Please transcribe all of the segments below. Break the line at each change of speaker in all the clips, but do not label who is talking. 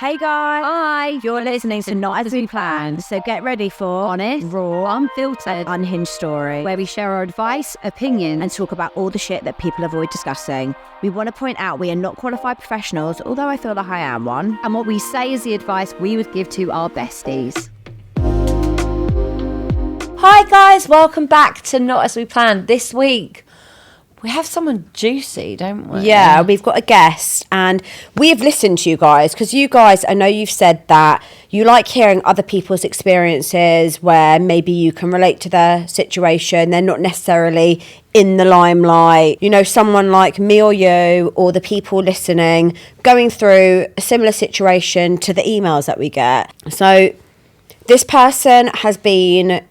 Hey guys!
Hi!
You're listening to Not As We Planned, so get ready for
Honest,
raw, unfiltered, unhinged story,
where we share our advice, opinions,
and talk about all the shit that people avoid discussing. We want to point out we are not qualified professionals, although I feel like I am one.
and what we say is the advice we would give to our besties. Hi guys, welcome back to Not As We Planned. This week, we have someone juicy, don't we?
Yeah, we've got a guest, and we have listened to you guys, because you guys, I know you've said that you like hearing other people's experiences where maybe you can relate to their situation. They're not necessarily in the limelight. You know, someone like me or you, or the people listening, going through a similar situation to the emails that we get. So this person has been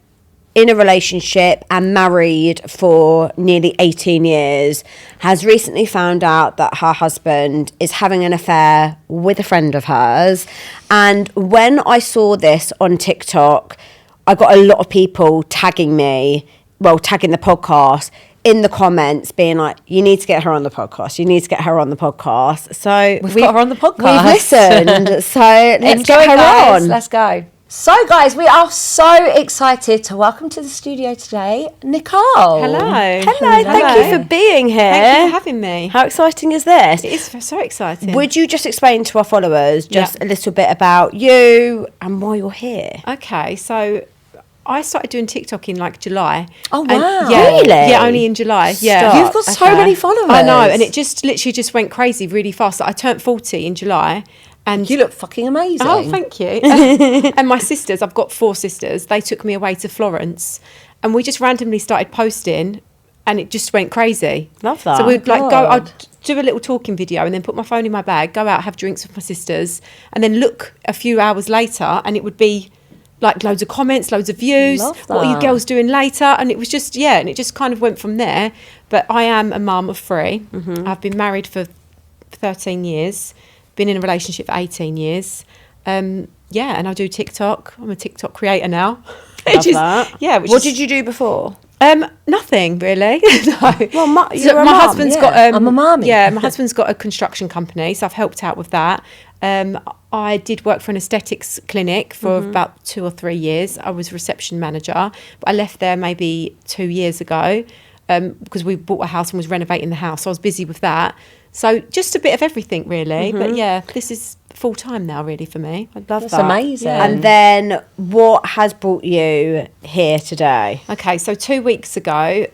in a relationship and married for nearly 18 years, has recently found out that her husband is having an affair with a friend of hers. And when I saw this on TikTok, I got a lot of people tagging me, tagging the podcast in the comments, being like, you need to get her on the podcast. You need to get her on the podcast. So
we've got her on the podcast.
We've listened. So let's get her
guys.
on.
Let's go. So guys, we are so excited to welcome to the studio today, Nicole.
Hello.
Thank you for being here.
Thank you for having me.
How exciting is this?
It is so exciting.
Would you just explain to our followers a little bit about you and why you're here?
Okay, so I started doing TikTok in like July.
Oh,
And
wow.
Really?
Yeah, only in July. Yeah.
Stop.
You've got so many followers.
I know, and it just literally went crazy really fast. I turned 40 in July. And
You look fucking amazing.
Oh, thank you. And my sisters, I've got 4 sisters, they took me away to Florence, and we just randomly started posting, and it just went crazy.
Love that.
So we'd
God.
I'd do a little talking video and then put my phone in my bag, go out, have drinks with my sisters, and then look a few hours later, and it would be like loads of comments, loads of views.
Love
What are you
that.
girls doing later? And it was just, and it just kind of went from there. But I am a mum of 3.
Mm-hmm.
I've been married for 13 years. Been in a relationship for 18 years. And I do TikTok. I'm a TikTok creator now.
Love that.
Yeah.
What did you do before?
Nothing really. No.
Well,
So my husband's got.
I'm a mummy.
Yeah, my husband's got a construction company, so I've helped out with that. I did work for an aesthetics clinic for about 2 or 3 years. I was reception manager, but I left there maybe 2 years ago because we bought a house and was renovating the house. So I was busy with that. So just a bit of everything really. But yeah, this is full time now really for me.
I love
That's
that.
amazing.
Yeah.
And then what has brought you here today?
Okay, so 2 weeks ago,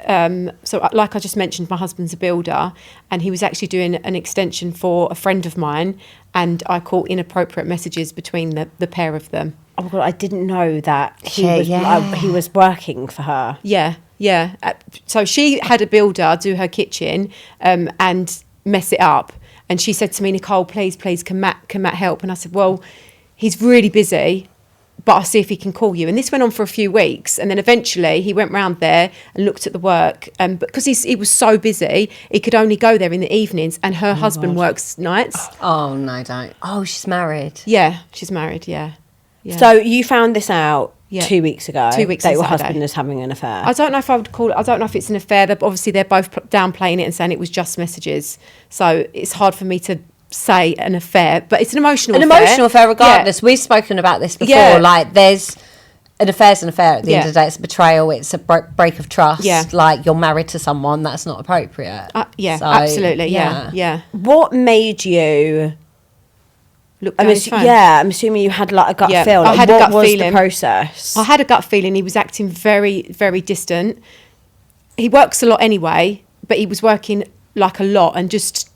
like I just mentioned, my husband's a builder, and he was actually doing an extension for a friend of mine, and I caught inappropriate messages between the pair of them.
Oh my God, I didn't know that
Yeah.
he was working for her.
Yeah. So she had a builder do her kitchen and mess it up. And she said to me, Nicole, please, can Matt help? And I said, well, he's really busy, but I'll see if he can call you. And this went on for a few weeks. And then eventually he went round there and looked at the work. But because he was so busy, he could only go there in the evenings. And her husband works nights.
Oh, no, don't. Oh, she's married.
Yeah, she's married, yeah.
So you found this out 2 weeks ago.
2 weeks
that
on
your
Saturday.
husband is having an affair.
I don't know if I would call it, I don't know if it's an affair. Obviously, they're both downplaying it and saying it was just messages. So it's hard for me to say an affair, but it's an emotional affair.
Emotional affair regardless. We've spoken about this before.
Yeah.
Like, there's an affair's an affair at the end of the day. It's a betrayal. It's a break of trust.
Yeah.
Like, you're married to someone. That's not appropriate. So,
Absolutely. Yeah.
What made you...
Look, I'm
I'm assuming you had like a gut feel. Like,
I had a gut
what
feeling.
was the process?
I had a gut feeling he was acting very, very distant. He works a lot anyway, but he was working like a lot and just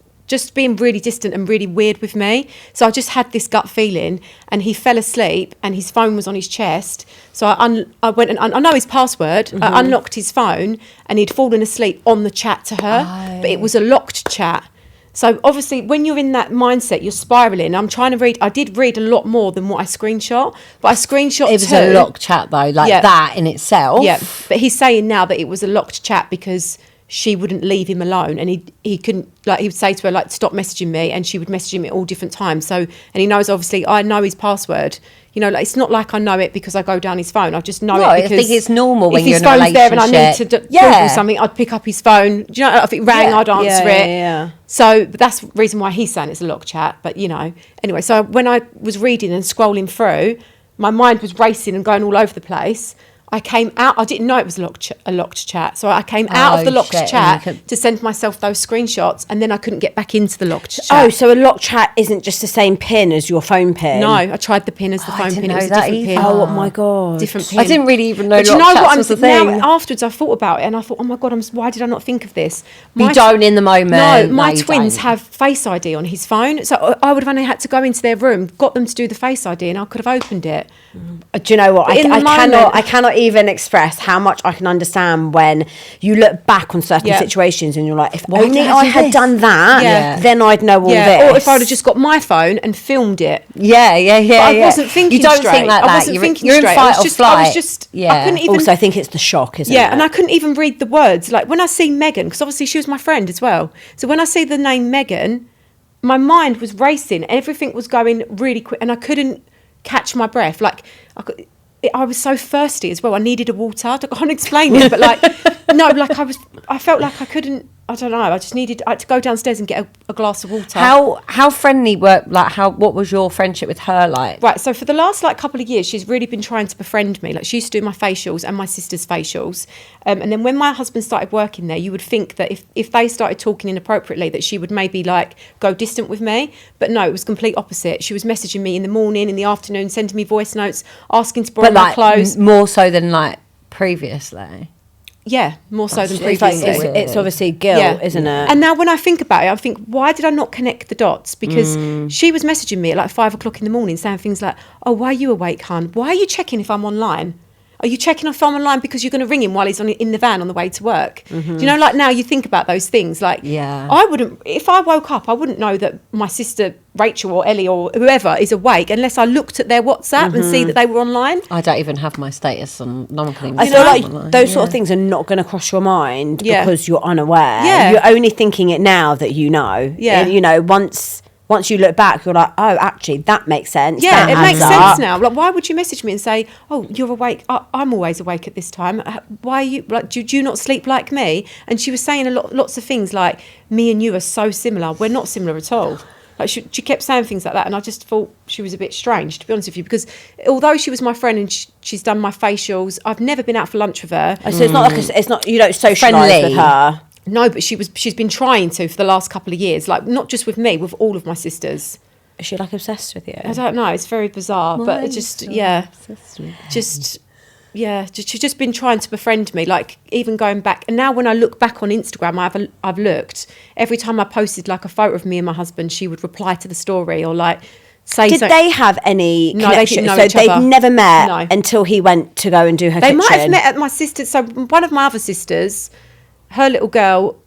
being really distant and really weird with me. So I just had this gut feeling, and he fell asleep and his phone was on his chest. So I went and I know his password. I unlocked his phone, and he'd fallen asleep on the chat to her, but it was a locked chat. So obviously when you're in that mindset, you're spiraling. I'm trying to read. I did read a lot more than what I screenshot, but I screenshot
It was
too.
a locked chat, though. Like, that in itself.
Yeah, but he's saying now that it was a locked chat because she wouldn't leave him alone, and he couldn't, like, he would say to her, like, stop messaging me, and she would message him at all different times. So, and he knows, obviously, I know his password. You know, like, it's not like I know it because I go down his phone. I just know it because
I think it's normal when
if
you're
his
in a
phone's there and I need to
relationship.
do something, I'd pick up his phone. Do you know, if it rang, I'd answer it.
Yeah.
So but that's the reason why he's saying it's a lock chat. But, you know, anyway, so when I was reading and scrolling through, my mind was racing and going all over the place. I came out, I didn't know it was a locked chat. So I came out of the locked chat to send myself those screenshots, and then I couldn't get back into the locked chat.
Oh, so a lock chat isn't just the same pin as your phone pin?
No, I tried the pin as the phone pin. It was a different pin.
Oh my God.
Different pin.
I didn't really even know
But
lock
you know
chats
what?
was a thing.
Now, afterwards, I thought about it, and I thought, oh my God, why did I not think of this?
You don't in the moment.
No, my
you
twins
don't.
have Face ID on his phone, so I would have only had to go into their room, got them to do the Face ID, and I could have opened it.
Do you know what?
But in the
I cannot even express how much I can understand when you look back on certain situations and you're like, if
Why
only
did I
I
do
had
this?
done that,
Yeah.
then I'd know all this.
Or if I'd have just got my phone and filmed it.
Yeah.
But I wasn't thinking
You don't
straight.
think like that.
I wasn't thinking
you're
straight.
in fight
I was
or flight.
I was just, I couldn't even...
Also, I think it's the shock, isn't it?
Yeah, and I couldn't even read the words. Like, when I see Megan, because obviously she was my friend as well. So when I see the name Megan, my mind was racing. Everything was going really quick, and I couldn't catch my breath. Like, I was so thirsty as well. I needed a water. I can't explain it, but like, no, like I felt like I couldn't. I don't know. I had to go downstairs and get a glass of water.
How friendly were, like, what was your friendship with her like?
Right, so for the last like couple of years, she's really been trying to befriend me. Like, she used to do my facials and my sister's facials, and then when my husband started working there, you would think that if they started talking inappropriately, that she would maybe like go distant with me. But no, it was complete opposite. She was messaging me in the morning, in the afternoon, sending me voice notes, asking to borrow
But
my
like
clothes.
more so than like previously.
Yeah, more so than
It's like,
previously.
it's obviously guilt, isn't it?
And now when I think about it, I think, why did I not connect the dots? Because she was messaging me at like 5 o'clock in the morning saying things like, oh, why are you awake, hun? Why are you checking if I'm online? Are you checking if I'm online because you're going to ring him while he's in the van on the way to work? Do you know, like, now you think about those things. Like, I wouldn't, if I woke up, I wouldn't know that my sister Rachel or Ellie or whoever is awake unless I looked at their WhatsApp and see that they were online.
I don't even have my status on. No one can even
I
see
feel
it
like
online.
those sort of things are not going to cross your mind because you're unaware.
Yeah.
You're only thinking it now that you know.
Yeah.
And, you know, once you look back, you're like, oh, actually, that makes sense.
Yeah,
That
it
adds
makes
up.
sense now. Like, why would you message me and say, oh, you're awake? I'm always awake at this time. Why are you, like, do you not sleep like me? And she was saying lots of things like, me and you are so similar. We're not similar at all. Like, she kept saying things like that, and I just thought she was a bit strange, to be honest with you, because although she was my friend and she's done my facials, I've never been out for lunch with her.
So it's not like it's not, you don't socialise
Friendly.
with her.
No, but she's been trying to for the last couple of years, like, not just with me, with all of my sisters.
Is she like obsessed with you?
I don't know. It's very bizarre, but it just, she's just been trying to befriend me, like, even going back. And now when I look back on Instagram, I've looked, every time I posted like a photo of me and my husband, she would reply to the story or like say
Did they have any
No, they didn't
connection?
know
So
each
they've
other.
never met
No.
until he went to go and do her
They
kitchen.
might have met at my sister's. So one of my other sisters, her little girl,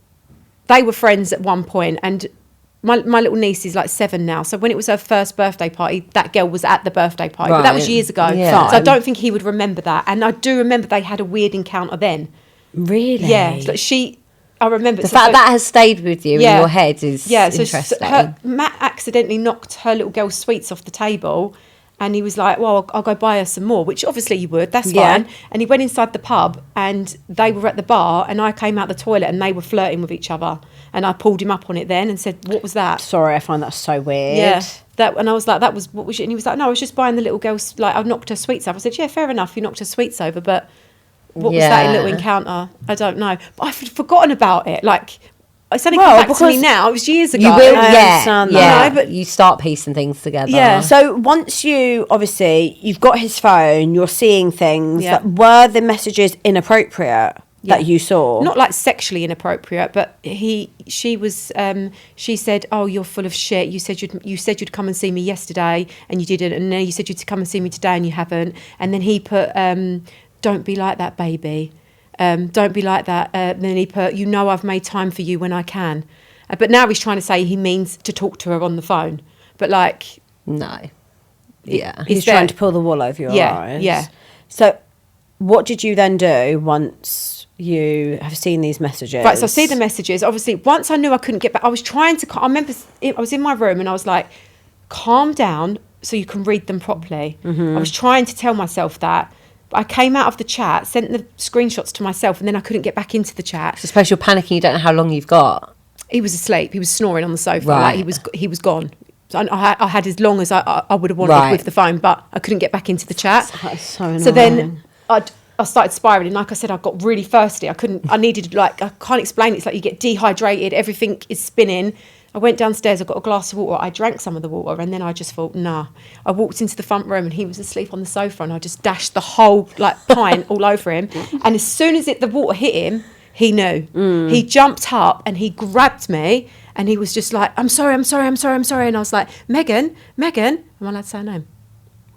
they were friends at one point, and my little niece is like 7 now. So when it was her first birthday party, that girl was at the birthday party. But that was
Right.
years ago.
Yeah.
So I don't think he would remember that. And I do remember they had a weird encounter then.
Really?
Yeah. So I remember.
The fact that has stayed with you in your head is
so
interesting.
Matt accidentally knocked her little girl's sweets off the table, and he was like, well, I'll go buy her some more, which obviously you would, that's fine. And he went inside the pub, and they were at the bar, and I came out the toilet, and they were flirting with each other, and I pulled him up on it then and said, what was that?
Sorry, I find that so weird.
Yeah. And I was like, what was it? And he was like, no, I was just buying the little girl's, like, I knocked her sweets over. I said, yeah, fair enough, you knocked her sweets over, but what was that little encounter? I don't know. But I've forgotten about it. Like, it's only come back to me now. It was years ago.
You will,
I understand that.
yeah.
But
you start piecing things together.
Yeah.
So once you've got his phone, you're seeing things.
Yeah.
Were the messages inappropriate that you saw?
Not like sexually inappropriate, but she said, oh, you're full of shit. You said you'd come and see me yesterday and you didn't, and then you said you'd come and see me today and you haven't. And then he put, don't be like that, baby. Don't be like that. Then he put, you know, I've made time for you when I can. But now he's trying to say he means to talk to her on the phone. But like,
No. Yeah.
He's trying to pull the wool over your eyes.
Yeah.
So what did you then do once you have seen these messages?
Right, so I see the messages. Obviously, once I knew I couldn't get back, I was trying to. I remember I was in my room and I was like, "Calm down, so you can read them properly." I was trying to tell myself that. But I came out of the chat, sent the screenshots to myself, and then I couldn't get back into the chat.
I suppose you're panicking. You don't know how long you've got.
He was asleep. He was snoring on the sofa.
Right.
Like he was gone. So I had as long as I would have wanted
Right.
with the phone, but I couldn't get back into the chat.
That's so annoying.
So then I started spiraling. Like I said, I got really thirsty. I needed, like, I can't explain it. It's like you get dehydrated. Everything is spinning. I went downstairs. I got a glass of water. I drank some of the water, and then I just thought, nah. I walked into the front room, and he was asleep on the sofa, and I just dashed the whole pint all over him. And as soon as the water hit him, he knew. He jumped up and he grabbed me, and he was just like, I'm sorry. And I was like, Megan, am I allowed to say her name?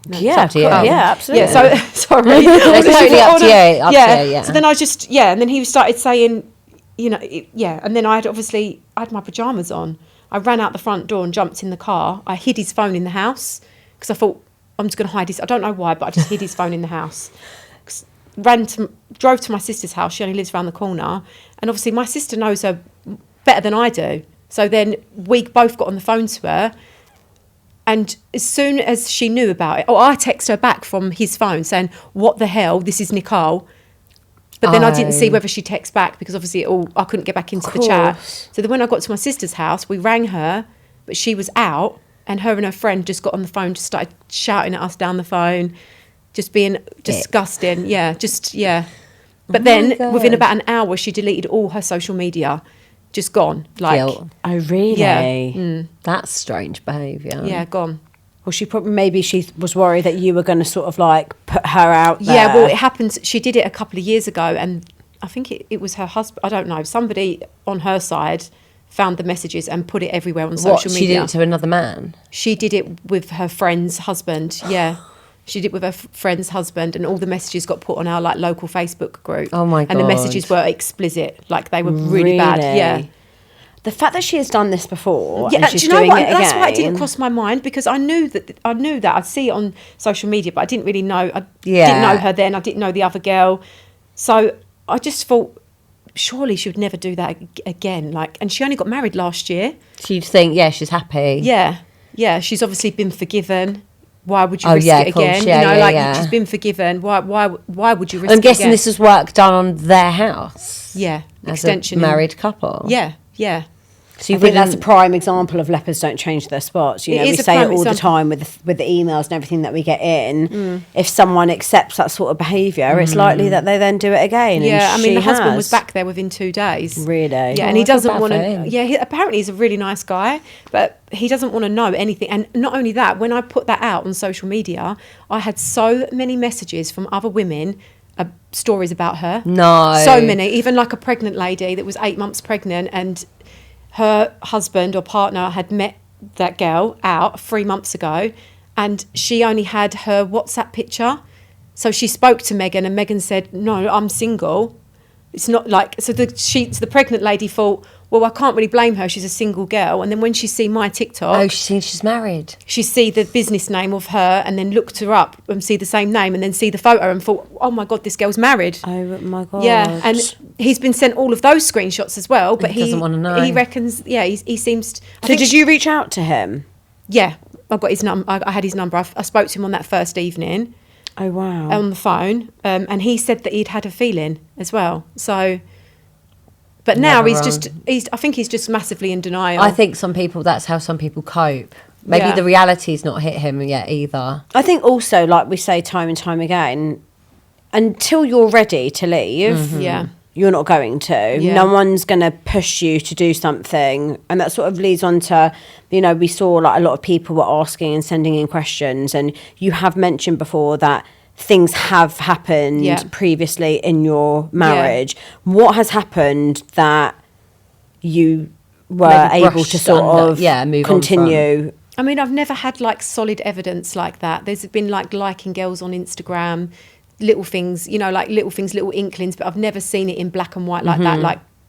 No,
yeah,
up to you.
yeah, absolutely.
Yeah, so sorry.
It's totally up to you. Up
Yeah.
to you, yeah.
So then I just and then he started saying, and then I had my pajamas on. I ran out the front door and jumped in the car. I hid his phone in the house because I thought I'm just going to hide his. I don't know why, but I just hid his phone in the house. Drove to my sister's house. She only lives around the corner, and obviously my sister knows her better than I do. So then we both got on the phone to her. And as soon as she knew about it, I texted her back from his phone saying, "What the hell? This is Nicole." But then I didn't see whether she texted back because obviously I couldn't get back into the chat. So then when I got to my sister's house, we rang her, but she was out, and her and her friend just got on the phone, just started shouting at us down the phone, just being disgusting. But then within about an hour, she deleted all her social media. Just gone. Like,
Guilt.
Oh, really?
Yeah.
That's strange behaviour.
Yeah, gone.
Well, maybe she was worried that you were going to sort of like put her out there.
Yeah, well, it happened. She did it a couple of years ago, and I think it was her husband. I don't know. Somebody on her side found the messages and put it everywhere on social media.
She did it to another man?
She did it with her friend's husband. Yeah. She did it with her friend's husband, and all the messages got put on our local Facebook group.
Oh my
And the
God.
messages were explicit, like they were really bad. Yeah.
The fact that she has done this before,
Yeah,
and she's
do you know
doing
what?
it
That's
again.
why it didn't cross my mind, because I knew that I'd see it on social media, but I didn't really know. I didn't know her then. I didn't know the other girl, so I just thought surely she would never do that again. Like, and she only got married last year.
So you'd think, she's happy.
Yeah. She's obviously been forgiven. Why would you risk it
of course.
again?
Yeah,
She's been forgiven. Why would you risk
I'm
it
guessing
again?
this was work done on their house.
Yeah,
As
extension.
a married couple.
Yeah.
So you
I think that's a
wouldn't-
prime example of lepers don't change their spots. You know,
It
we
is a
say it
prime
all the
example.
time with the emails and everything that we get in. If someone accepts that sort of behaviour, it's likely that they then do it again.
Yeah,
and
I mean, the
she
husband was
has.
back there within 2 days.
Really?
Yeah,
Oh,
and he
I feel
doesn't
bad
want
for
to.
him.
Yeah, apparently he's a really nice guy, but he doesn't want to know anything. And not only that, when I put that out on social media, I had so many messages from other women, stories about her.
No.
So many, even like a pregnant lady that was 8 months pregnant, and her husband or partner had met that girl out 3 months ago, and she only had her WhatsApp picture. So she spoke to Megan, and Megan said, "No, I'm single." It's not like, so the pregnant lady thought, well, I can't really blame her. She's a single girl. And then when she see my TikTok,
Oh, she's married.
she see the business name of her, and then looked her up and see the same name, and then see the photo and thought, oh my God, this girl's married.
Oh my God.
Yeah, and he's been sent all of those screenshots as well, but
He doesn't wanna know.
He reckons, he seems.
So did you reach out to him?
Yeah, I've got his number. I had his number. I spoke to him on that first evening
Oh wow.
on the phone, and he said that he'd had a feeling as well. So, but now
Never
I think he's just massively in denial.
I think that's how some people cope. Maybe
Yeah.
the reality's not hit him yet either.
I think also, like we say time and time again, until you're ready to leave,
Yeah.
you're not going to.
Yeah.
No one's going to push you to do something. And that sort of leads on to, we saw like a lot of people were asking and sending in questions. And you have mentioned before that things have happened
Yeah.
previously in your marriage. What has happened that you were
Maybe
able
brushed
to sort
under-
of
move on
continue?
I mean, I've never had like solid evidence like that. There's been like liking girls on Instagram, little things, little inklings, but I've never seen it in black and white like that,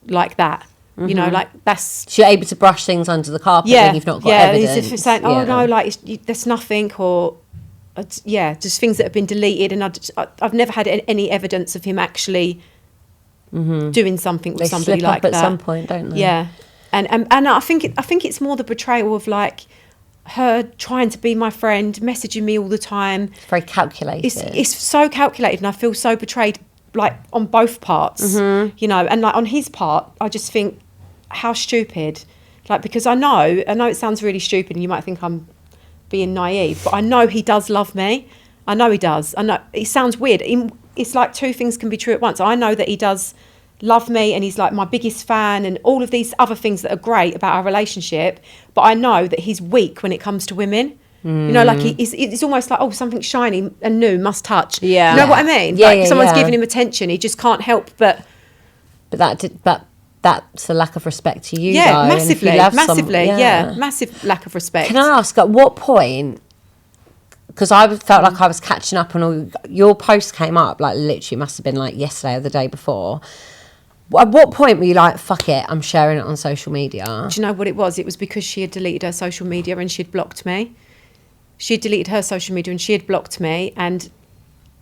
like that. Like that's.
So you're able to brush things under the carpet when you've not got evidence.
He's just saying, oh no, like there's nothing, or just things that have been deleted, and I've never had any evidence of him actually doing something with
They
somebody
slip
like
up at
that.
some point, don't they?
Yeah, and I think it's more the betrayal of like her trying to be my friend, messaging me all the time.
It's very calculated.
It's so calculated, and I feel so betrayed, like on both parts, you know. And like on his part, I just think how stupid, like, because I know it sounds really stupid, and you might think I'm being naive, but I know he does love me. I know he does. I know it sounds weird. It's like two things can be true at once. I know that he does love me, and he's like my biggest fan, and all of these other things that are great about our relationship, but I know that he's weak when it comes to women. You know, like it's almost like, oh, something shiny and new must touch.
Yeah.
You know what I mean?
Yeah,
Like
yeah,
someone's
yeah.
giving him attention, he just can't help but
that's a lack of respect to you.
yeah,
though, and if you
massively,
love
massively,
some-
yeah, massive lack of respect.
Can I ask, at what point, because I felt like I was catching up on all your posts came up, like literally must have been like yesterday or the day before. At what point were you like, fuck it, I'm sharing it on social media?
Do you know what it was? It was because she had deleted her social media and she'd blocked me. She had deleted her social media and she had blocked me, and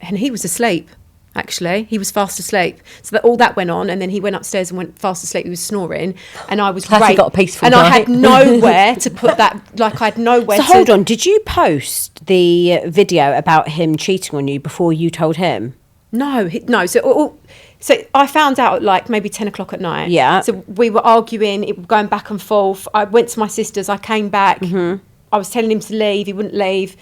he was asleep. Actually, he was fast asleep. So that all that went on, and then he went upstairs and went fast asleep. He was snoring, and I was
Glad he
great.
got a peaceful
and I
night.
had nowhere to put that. Like I had nowhere.
So hold on, did you post the video about him cheating on you before you told him?
No. So I found out at like maybe 10 o'clock at night.
Yeah.
So we were arguing, it was going back and forth. I went to my sister's, I came back. I was telling him to leave, he wouldn't leave.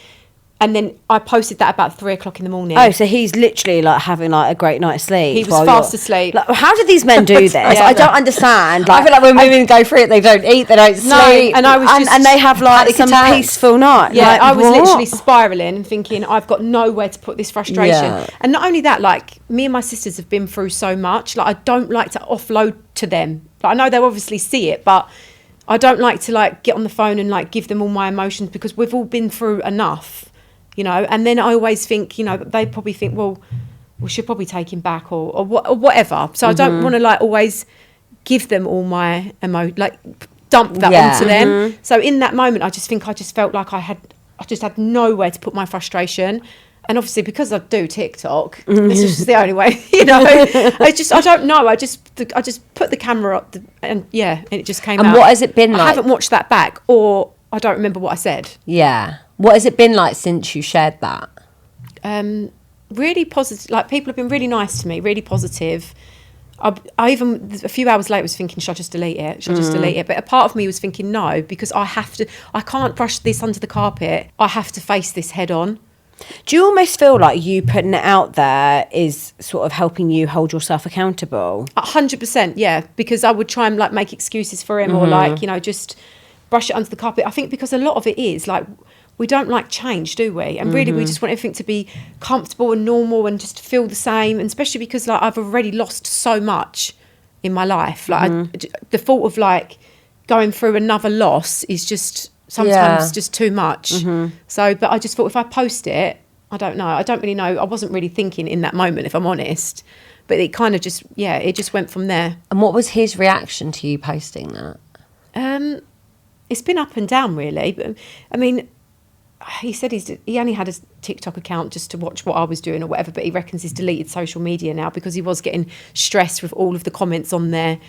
And then I posted that about 3 o'clock in the morning.
Oh, so he's literally like having like a great night's sleep.
He was
while
fast
you're-
asleep.
Like, how do these men do this? I don't understand.
I feel like when women go through it, they don't eat, they don't sleep.
and I was
and,
just-
and they have like
panic
some
attacks.
peaceful night.
Yeah,
Like,
I was
what?
literally spiraling and thinking, I've got nowhere to put this frustration.
Yeah.
And not only that, like me and my sisters have been through so much. Like I don't like to offload to them. Like, I know they'll obviously see it, but I don't like to like get on the phone and like give them all my emotions, because we've all been through enough, you know. And then I always think, you know, they probably think, well, we should probably take him back or whatever. So I don't want to like always give them all my like dump that
Yeah.
onto them. So in that moment, I just felt like I just had nowhere to put my frustration. And obviously, because I do TikTok, this is just the only way, you know. I don't know. I just put the camera up, and it just came out.
And what has it been
I
like?
haven't watched that back, or I don't remember what I said.
Yeah. What has it been like since you shared that?
Really positive. Like, people have been really nice to me, really positive. I even a few hours later was thinking, should I just delete it? Should I just delete it? But a part of me was thinking no, because I can't brush this under the carpet. I have to face this head on.
Do you almost feel like you putting it out there is sort of helping you hold yourself accountable?
100%, yeah. Because I would try and like make excuses for him, or like, you know, just brush it under the carpet. I think because a lot of it is like, we don't like change, do we? And really, we just want everything to be comfortable and normal and just feel the same. And especially because like I've already lost so much in my life. Like the thought of like going through another loss is just sometimes just too much. So, but I just thought if I post it, I don't know. I don't really know. I wasn't really thinking in that moment, if I'm honest. But it kind of just, it just went from there.
And what was his reaction to you posting that?
It's been up and down, really. But I mean, he said he only had a TikTok account just to watch what I was doing or whatever, but he reckons he's deleted social media now because he was getting stressed with all of the comments on there.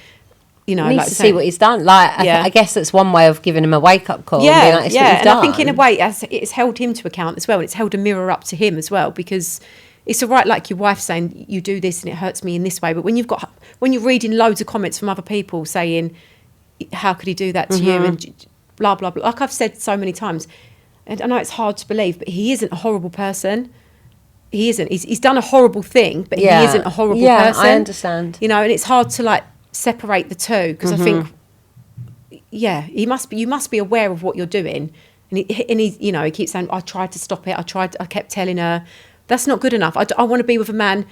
You know,
He needs
like
to see what he's done. Like, I guess that's one way of giving him a wake up call. And being like, "It's what you've
and
done."
I think in a way it's held him to account as well, and it's held a mirror up to him as well, because it's all right, like your wife saying you do this and it hurts me in this way, but when you're reading loads of comments from other people saying how could he do that to you and blah blah blah, like I've said so many times, and I know it's hard to believe, but he isn't a horrible person. He isn't. He's done a horrible thing, but he isn't a horrible person.
I understand.
You know, and it's hard to like separate the two, because I think, you must be aware of what you're doing. And he, you know, he keeps saying, I tried to stop it. I kept telling her, that's not good enough. I want to be with a man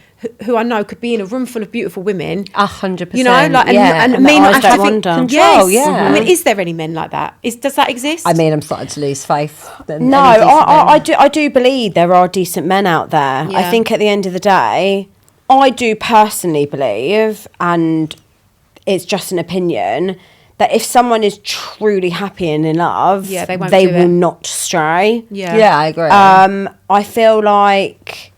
who I know could be in a room full of beautiful women.
100%.
You know, like, and
the
me not
eyes don't
having
wander.
Control,
Yes.
yeah.
I mean, is there any men like that? Does that exist?
I mean, I'm starting to lose faith.
No, I do believe there are decent men out there.
Yeah.
I think at the end of the day, I do personally believe, and it's just an opinion, that if someone is truly happy and in love,
they won't
they
do
will
it.
not stray.
Yeah.
Yeah, I agree.
I feel like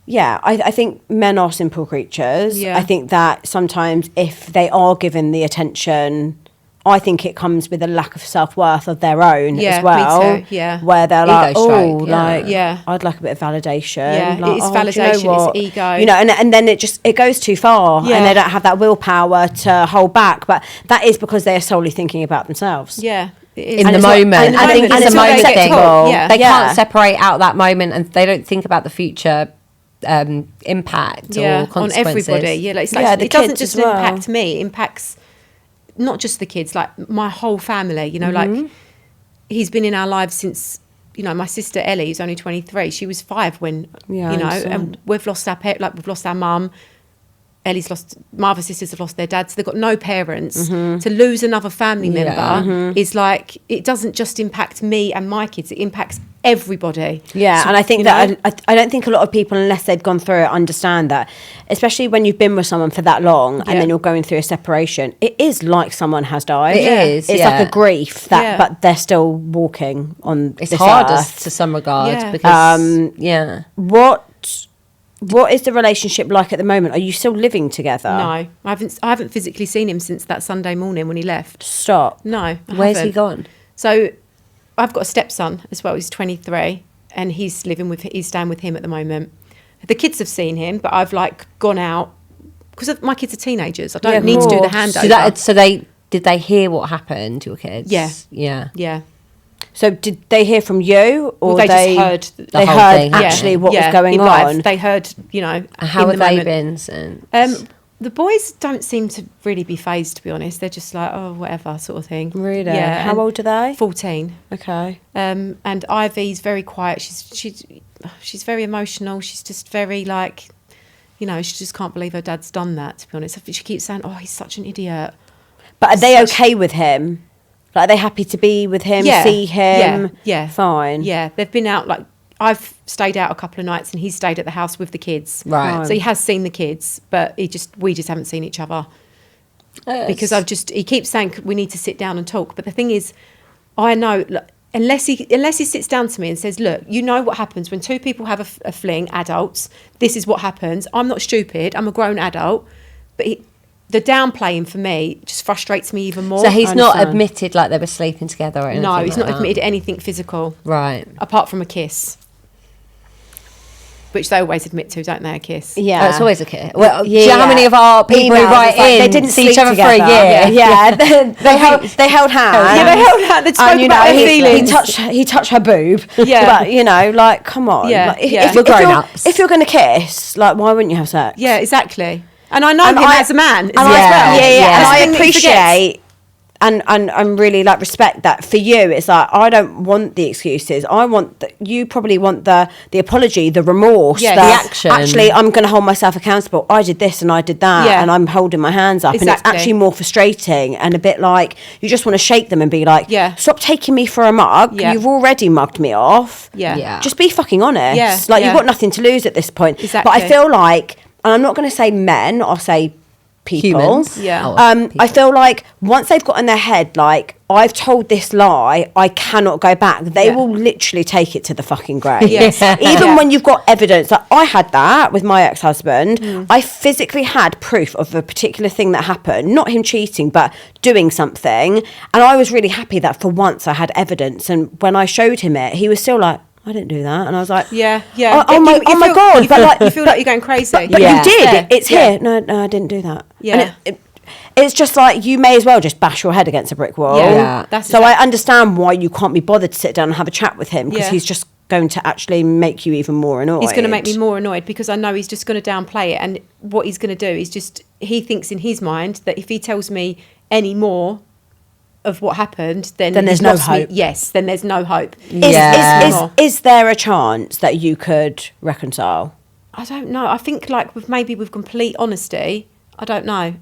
I think men are simple creatures.
Yeah.
I think that sometimes if they are given the attention, I think it comes with a lack of self-worth of their own
Yeah,
as well.
me too, yeah.
Where they're
Ego
like,
stroke,
oh,
yeah.
like,
Yeah.
I'd like a bit of validation.
Yeah,
like,
it is
do you know
validation,
what?
it's ego.
You know, and then it goes too far
Yeah.
and they don't have that willpower to hold back. But that is because they are solely thinking about themselves.
Yeah. It is.
In the
it's not-
moment.
and
I think
and
it's
it's
a
not
moment thing.
acceptable.
Yeah.
They
Yeah.
can't separate out that moment, and they don't think about the future impact or
on
consequences.
everybody. Yeah, like, it's
Yeah,
like
the
it doesn't
kids
just
as well.
impact me, it impacts not just the kids, like my whole family, you know,
Mm-hmm.
like he's been in our lives since, you know, my sister Ellie, who's only 23, she was 5 when,
Yeah, I
you know,
understand.
and we've lost our pet, like we've lost our mum. Ellie's lost, my other sisters have lost their dads. So they've got no parents.
Mm-hmm.
To lose another family member
Yeah.
is like, it doesn't just impact me and my kids, it impacts everybody.
Yeah,
So,
and I think
you
that
know,
I don't think a lot of people, unless they've gone through it, understand that, especially when you've been with someone for that long and
Yeah.
then you're going through a separation. It is like someone has died.
It
Yeah.
is,
It's
yeah.
like a grief that,
Yeah.
but they're still walking on.
It's
this
hardest
earth.
to some regards
Yeah.
because yeah.
What is the relationship like at the moment? Are you still living together?
no, I haven't physically seen him since that Sunday morning when he left.
Stop.
No, I
Where's he
haven't.
gone?
So I've got a stepson as well. He's 23, and he's staying with him at the moment. The kids have seen him, but I've like gone out because my kids are teenagers. I don't
Yeah, of
need to do the
course.
handover.
So did they hear what happened to your kids?
Yeah.
Yeah.
Yeah.
So did they hear from you, or
Well, they just heard
They
whole
heard
thing.
actually
Yeah.
what
Yeah,
was going
in live.
on.
They heard, you know.
How
in
have
the
they
moment.
been since?
The boys don't seem to really be phased, to be honest. They're just like, oh, whatever, sort of thing.
Really?
Yeah.
How
and
old are they?
14.
Okay.
And Ivy's very quiet. She's very emotional. She's just very like, you know, she just can't believe her dad's done that, to be honest. She keeps saying, oh, he's such an idiot.
But are they okay with him? Like, are they happy to be with him, see him?
Yeah.
Fine.
Yeah. They've been out, like, I've stayed out a couple of nights and he's stayed at the house with the kids.
Right.
So he has seen the kids, but we just haven't seen each other. Because he keeps saying we need to sit down and talk. But the thing is, I know, look, unless he sits down to me and says, look, you know what happens when two people have a fling, adults, this is what happens. I'm not stupid. I'm a grown adult. But the downplaying for me just frustrates me even more.
So he's
I
not
understand.
admitted like they were sleeping together or anything.
No, he's
like
not
that?
admitted anything physical.
Right.
Apart from a kiss. Which they always admit to, don't they, a kiss?
Yeah.
Oh, it's always a kid. Well, do
Yeah,
you know how many of our people who
Emails,
write
it's like
in
they didn't
see each
sleep
other for a
together.
year?
Yeah, they held hands.
Yeah, they held hands. They spoke
And, you
about
know,
their
he
feelings.
he touched her boob.
Yeah.
But, you know, like, come on.
Yeah,
Like,
yeah.
We're grown-ups.
If you're going to kiss, like, why wouldn't you have sex?
Yeah, exactly. And I know
And
him
I-
as a man as
And
well.
yeah.
Yeah.
And
That's
I
the thing that he forgets.
appreciate and really like respect that for you. It's like, I don't want the excuses. I want you probably want the apology, the remorse,
Yeah,
the
the
action.
Actually, I'm going to hold myself accountable. I did this and I did that,
Yeah.
and I'm holding my hands up, and it's
Exactly.
actually more frustrating and a bit like you just want to shake them and be like,
Yeah.
stop taking me for a mug.
Yeah.
You've already mugged me off.
Yeah.
Yeah.
Just be fucking honest.
Yeah,
Like,
yeah.
you've got nothing to lose at this point.
Exactly.
But I feel like, and I'm not going to say men, I'll say people.
Humans.
Yeah.
Oh,
I
people.
feel like once they've got in their head, like, I've told this lie, I cannot go back, they
Yeah.
will literally take it to the fucking grave.
Yes.
Even
Yeah.
when you've got evidence. Like, I had that with my ex-husband.
Mm.
I physically had proof of a particular thing that happened, not him cheating, but doing something. And I was really happy that for once I had evidence. And when I showed him it, he was still like, I didn't do that. And I was like,
Yeah, yeah.
Oh, my God.
You
But
feel,
like,
you feel like you're going crazy.
but
Yeah.
you did.
Yeah.
It's
Yeah.
here. No, I didn't do that.
Yeah.
And it's just like, you may as well just bash your head against a brick wall.
Yeah.
Yeah.
That's
So I understand why you can't be bothered to sit down and have a chat with him, because
Yeah.
he's just going to actually make you even more annoyed.
He's going to make me more annoyed because I know he's just going to downplay it. And what he's going to do is just, he thinks in his mind that if he tells me any more of what happened, then
Then there's
he's
no
lost me.
hope.
Yes, then there's no hope.
Yeah.
Is there a chance that you could reconcile?
I don't know. I think like with complete honesty, I don't know.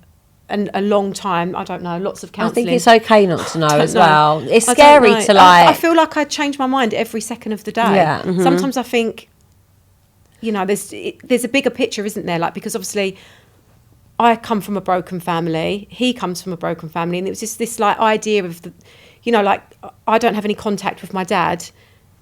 And a long time, I don't know. Lots of
I
counselling.
think it's okay not to know
Don't
as
know.
well. It's
I don't
scary
know.
to like.
I feel like I change my mind every second of the day.
Yeah. Mhm.
Sometimes I think, you know, there's a bigger picture, isn't there? Like, because obviously, I come from a broken family. He comes from a broken family, and it was just this like idea of the, you know, like I don't have any contact with my dad,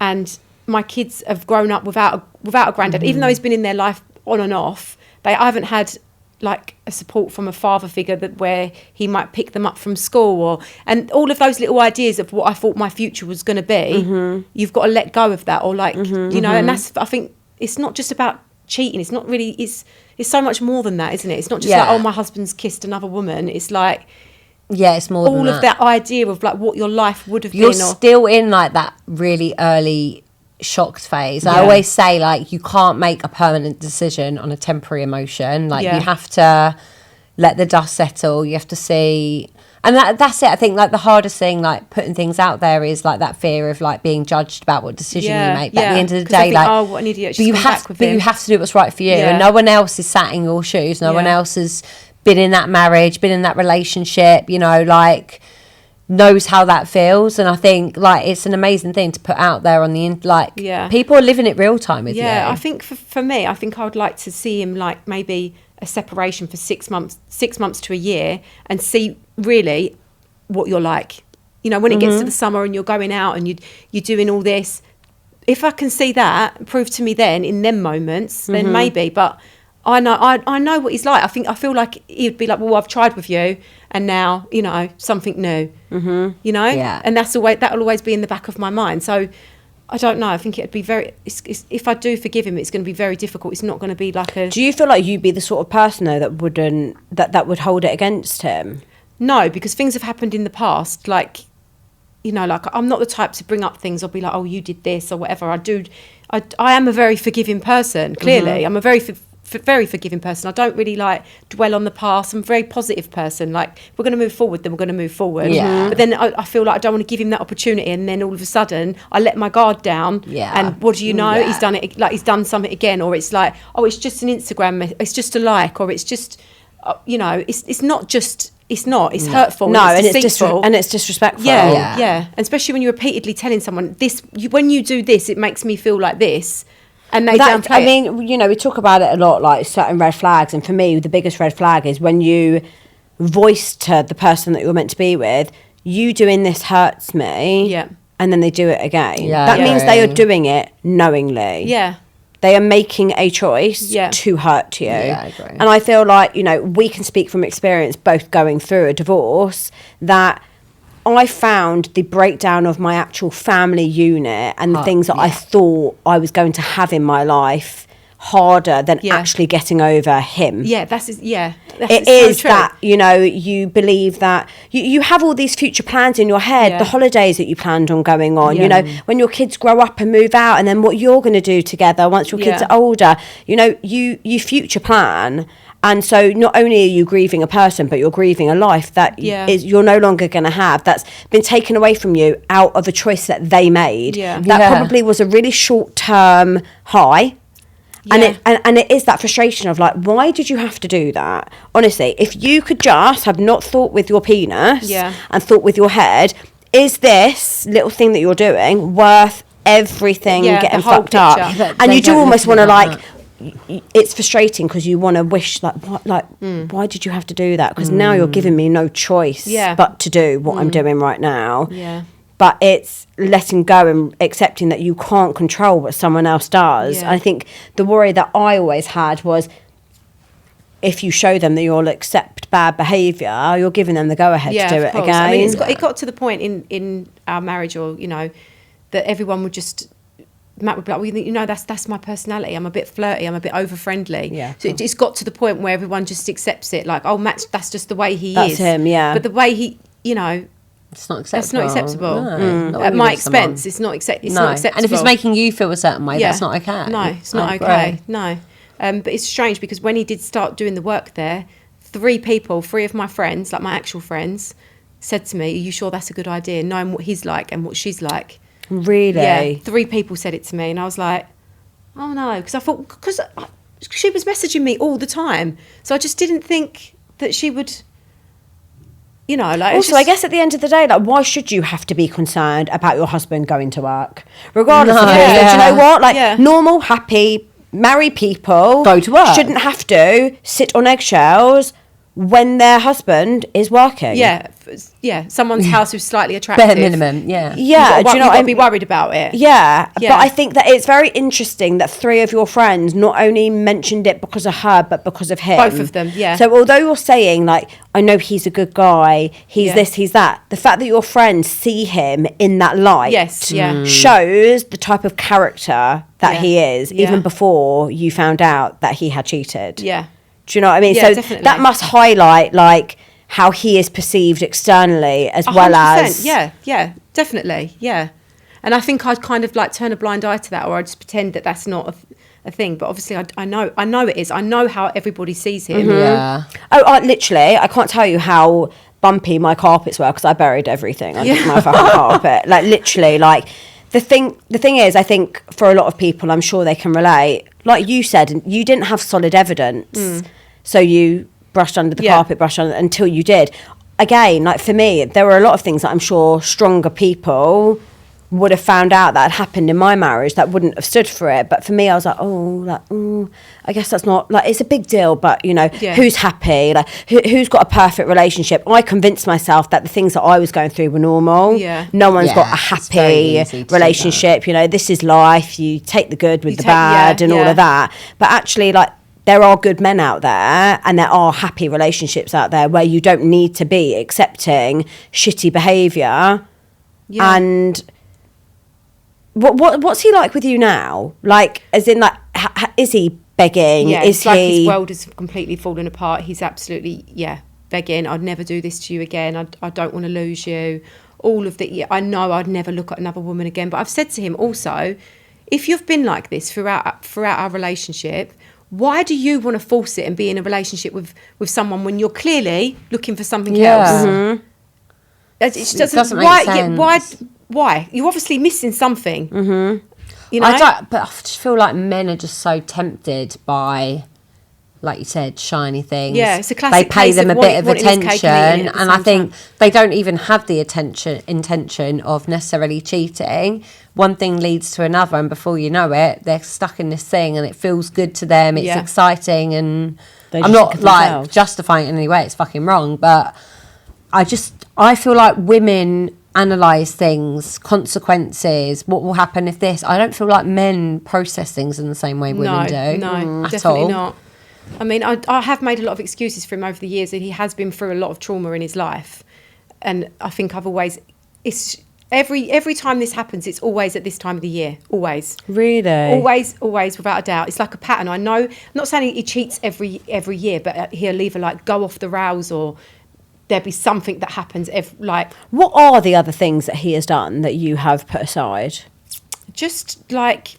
and my kids have grown up without a granddad, even though he's been in their life on and off. I haven't had like a support from a father figure that where he might pick them up from school and all of those little ideas of what I thought my future was going to be. You've got to let go of that, or like, you know, and that's, I think it's not just about cheating. It's not really, it's so much more than that, isn't it? It's not just like, oh, my husband's kissed another woman. It's like,
it's more
all
than
of that idea of like what your life would have
You're
been.
still in like that really early shocked phase. I always say, like, you can't make a permanent decision on a temporary emotion. Like, you have to let the dust settle. You have to see, and that's it. I think like the hardest thing, like putting things out there, is like that fear of like being judged about what decision you make. But at the end of the day, like,
oh, what an idiot.
But you have to do what's right for you, and no one else is sat in your shoes. No one else has been in that marriage, been in that relationship, you know, like, knows how that feels. And I think like it's an amazing thing to put out there on the people are living it real time with you.
I think for me, I think I would like to see him like maybe a separation for 6 months to a year, and see really what you're like, you know, when it gets to the summer and you're going out and you're doing all this. If I can see that, prove to me then in them moments, then maybe. But I know what he's like. I feel like he'd be like, well, I've tried with you, and now, you know, something new. You know, and that'll always be in the back of my mind. So I don't know. I think it'd be very. If I do forgive him, it's going to be very difficult. It's not going to be like a.
Do you feel like you'd be the sort of person though that wouldn't that would hold it against him?
No, because things have happened in the past. Like, you know, like I'm not the type to bring up things. I'll be like, oh, you did this or whatever. I am a very forgiving person. Clearly, I'm a very forgiving person. I don't really like dwell on the past. I'm a very positive person. Like, if we're going to move forward, then we're going to move forward. But then I feel like I don't want to give him that opportunity, and then all of a sudden I let my guard down. And what do you know? He's done it. Like, he's done something again, or it's like, oh, it's just an Instagram. It's just a like, or it's just, you know, it's not just. It's not. It's hurtful.
No,
and it's
disrespectful.
Yeah. And especially when you're repeatedly telling someone this. When you do this, it makes me feel like this. And they downplay it.
I mean, you know, we talk about it a lot, like certain red flags. And for me, the biggest red flag is when you voice to the person that you're meant to be with, you doing this hurts me.
Yeah.
And then they do it again. That means they are doing it knowingly.
Yeah.
They are making a choice to hurt you.
Yeah, I agree.
And I feel like, you know, we can speak from experience, both going through a divorce, that I found the breakdown of my actual family unit and the things that I thought I was going to have in my life harder than actually getting over him.
Yeah, it
is so that, you know, you believe that you have all these future plans in your head, the holidays that you planned on going on, you know, when your kids grow up and move out, and then what you're going to do together once your kids are older, you know, you future plan. And so not only are you grieving a person, but you're grieving a life that you're no longer going to have, that's been taken away from you out of a choice that they made. That probably was a really short-term high. And it is that frustration of like, why did you have to do that? Honestly, if you could just have not thought with your penis and thought with your head, is this little thing that you're doing worth everything getting fucked up? And you do almost want to like, it's frustrating because you want to wish like, what, like, why did you have to do that? Because now you're giving me no choice but to do what I'm doing right now. But it's letting go and accepting that you can't control what someone else does. I think the worry that I always had was, if you show them that you'll accept bad behaviour, you're giving them the go-ahead to do it again.
I mean, it got to the point in our marriage, or, you know, that everyone would just... Matt would be like, well, you know, that's my personality. I'm a bit flirty. I'm a bit over-friendly. So it's got to the point where everyone just accepts it. Like, oh, Matt, that's just the way he is.
That's him, But
the way he, you know...
It's not acceptable.
That's not acceptable.
No,
at my expense, it's not acceptable.
And if it's making you feel a certain way, that's not okay.
No, it's not okay. No. But it's strange because when he did start doing the work there, three of my friends, like my actual friends, said to me, are you sure that's a good idea? Knowing what he's like and what she's like.
Really?
Yeah. 3 people said it to me, and I was like, oh no. Because I thought, because she was messaging me all the time. So I just didn't think that she would... You know, like,
also, I guess at the end of the day, like, why should you have to be concerned about your husband going to work? Regardless of this, do you know what? Like, normal, happy, married people
go to work.
Shouldn't have to sit on eggshells when their husband is working.
Someone's house who's slightly attractive.
Bare minimum, yeah.
Yeah, do you know what I
to be worried about it.
Yeah, but I think that it's very interesting that 3 of your friends not only mentioned it because of her, but because of him.
Both of them, yeah.
So although you're saying, like, I know he's a good guy, he's this, he's that, the fact that your friends see him in that light shows the type of character that he is, even before you found out that he had cheated.
Yeah.
Do you know what I mean?
Yeah,
so
definitely.
that must highlight, like, how he is perceived externally as
100%,
well as...
Yeah, definitely, yeah. And I think I'd kind of, like, turn a blind eye to that, or I'd just pretend that that's not a thing. But obviously I know it is. I know how everybody sees him.
Yeah.
Oh, literally, I can't tell you how bumpy my carpets were because I buried everything under my fucking carpet. Like, literally, like... The thing is, I think for a lot of people, I'm sure they can relate. Like you said, you didn't have solid evidence, so you brushed under the carpet, until you did. Again, like for me, there were a lot of things that I'm sure stronger people would have found out that had happened in my marriage that wouldn't have stood for it. But for me, I was like, I guess that's not, like, it's a big deal, but, you know, who's happy? Like, who's got a perfect relationship? I convinced myself that the things that I was going through were normal.
Yeah.
No one's got a happy relationship. You know, this is life. You take the good with the bad and all of that. But actually, like, there are good men out there and there are happy relationships out there where you don't need to be accepting shitty behaviour. Yeah. And... What's he like with you now? Like, as in, like, is he begging?
Yeah,
is
it's like
he...
his world has completely fallen apart. He's absolutely, begging. I'd never do this to you again. I don't want to lose you. All of the... I know I'd never look at another woman again. But I've said to him also, if you've been like this throughout our relationship, why do you want to force it and be in a relationship with someone when you're clearly looking for something else?
Mm-hmm.
It doesn't
make sense.
Why? You're obviously missing something.
Mm-hmm.
You know?
But I just feel like men are just so tempted by, like you said, shiny things.
Yeah, it's a classic
They pay
case
them
of
a bit of
wanting his cake and eating
attention,
it at the
and I
same
think
time.
they don't even have the intention of necessarily cheating. One thing leads to another, and before you know it, they're stuck in this thing, and it feels good to them. It's exciting, and I'm not like justifying it in any way. It's fucking wrong, but I feel like women analyze things, consequences, what will happen if this. I don't feel like men process things in the same way women do.
No,
at
definitely
all.
not. I mean, I have made a lot of excuses for him over the years, and he has been through a lot of trauma in his life. And I think I've always, it's every time this happens, it's always at this time of the year. Always.
Really?
Always, without a doubt. It's like a pattern. I know, I'm not saying he cheats every year, but he'll either like go off the rails or there'll be something that happens
what are the other things that he has done that you have put aside?
Just like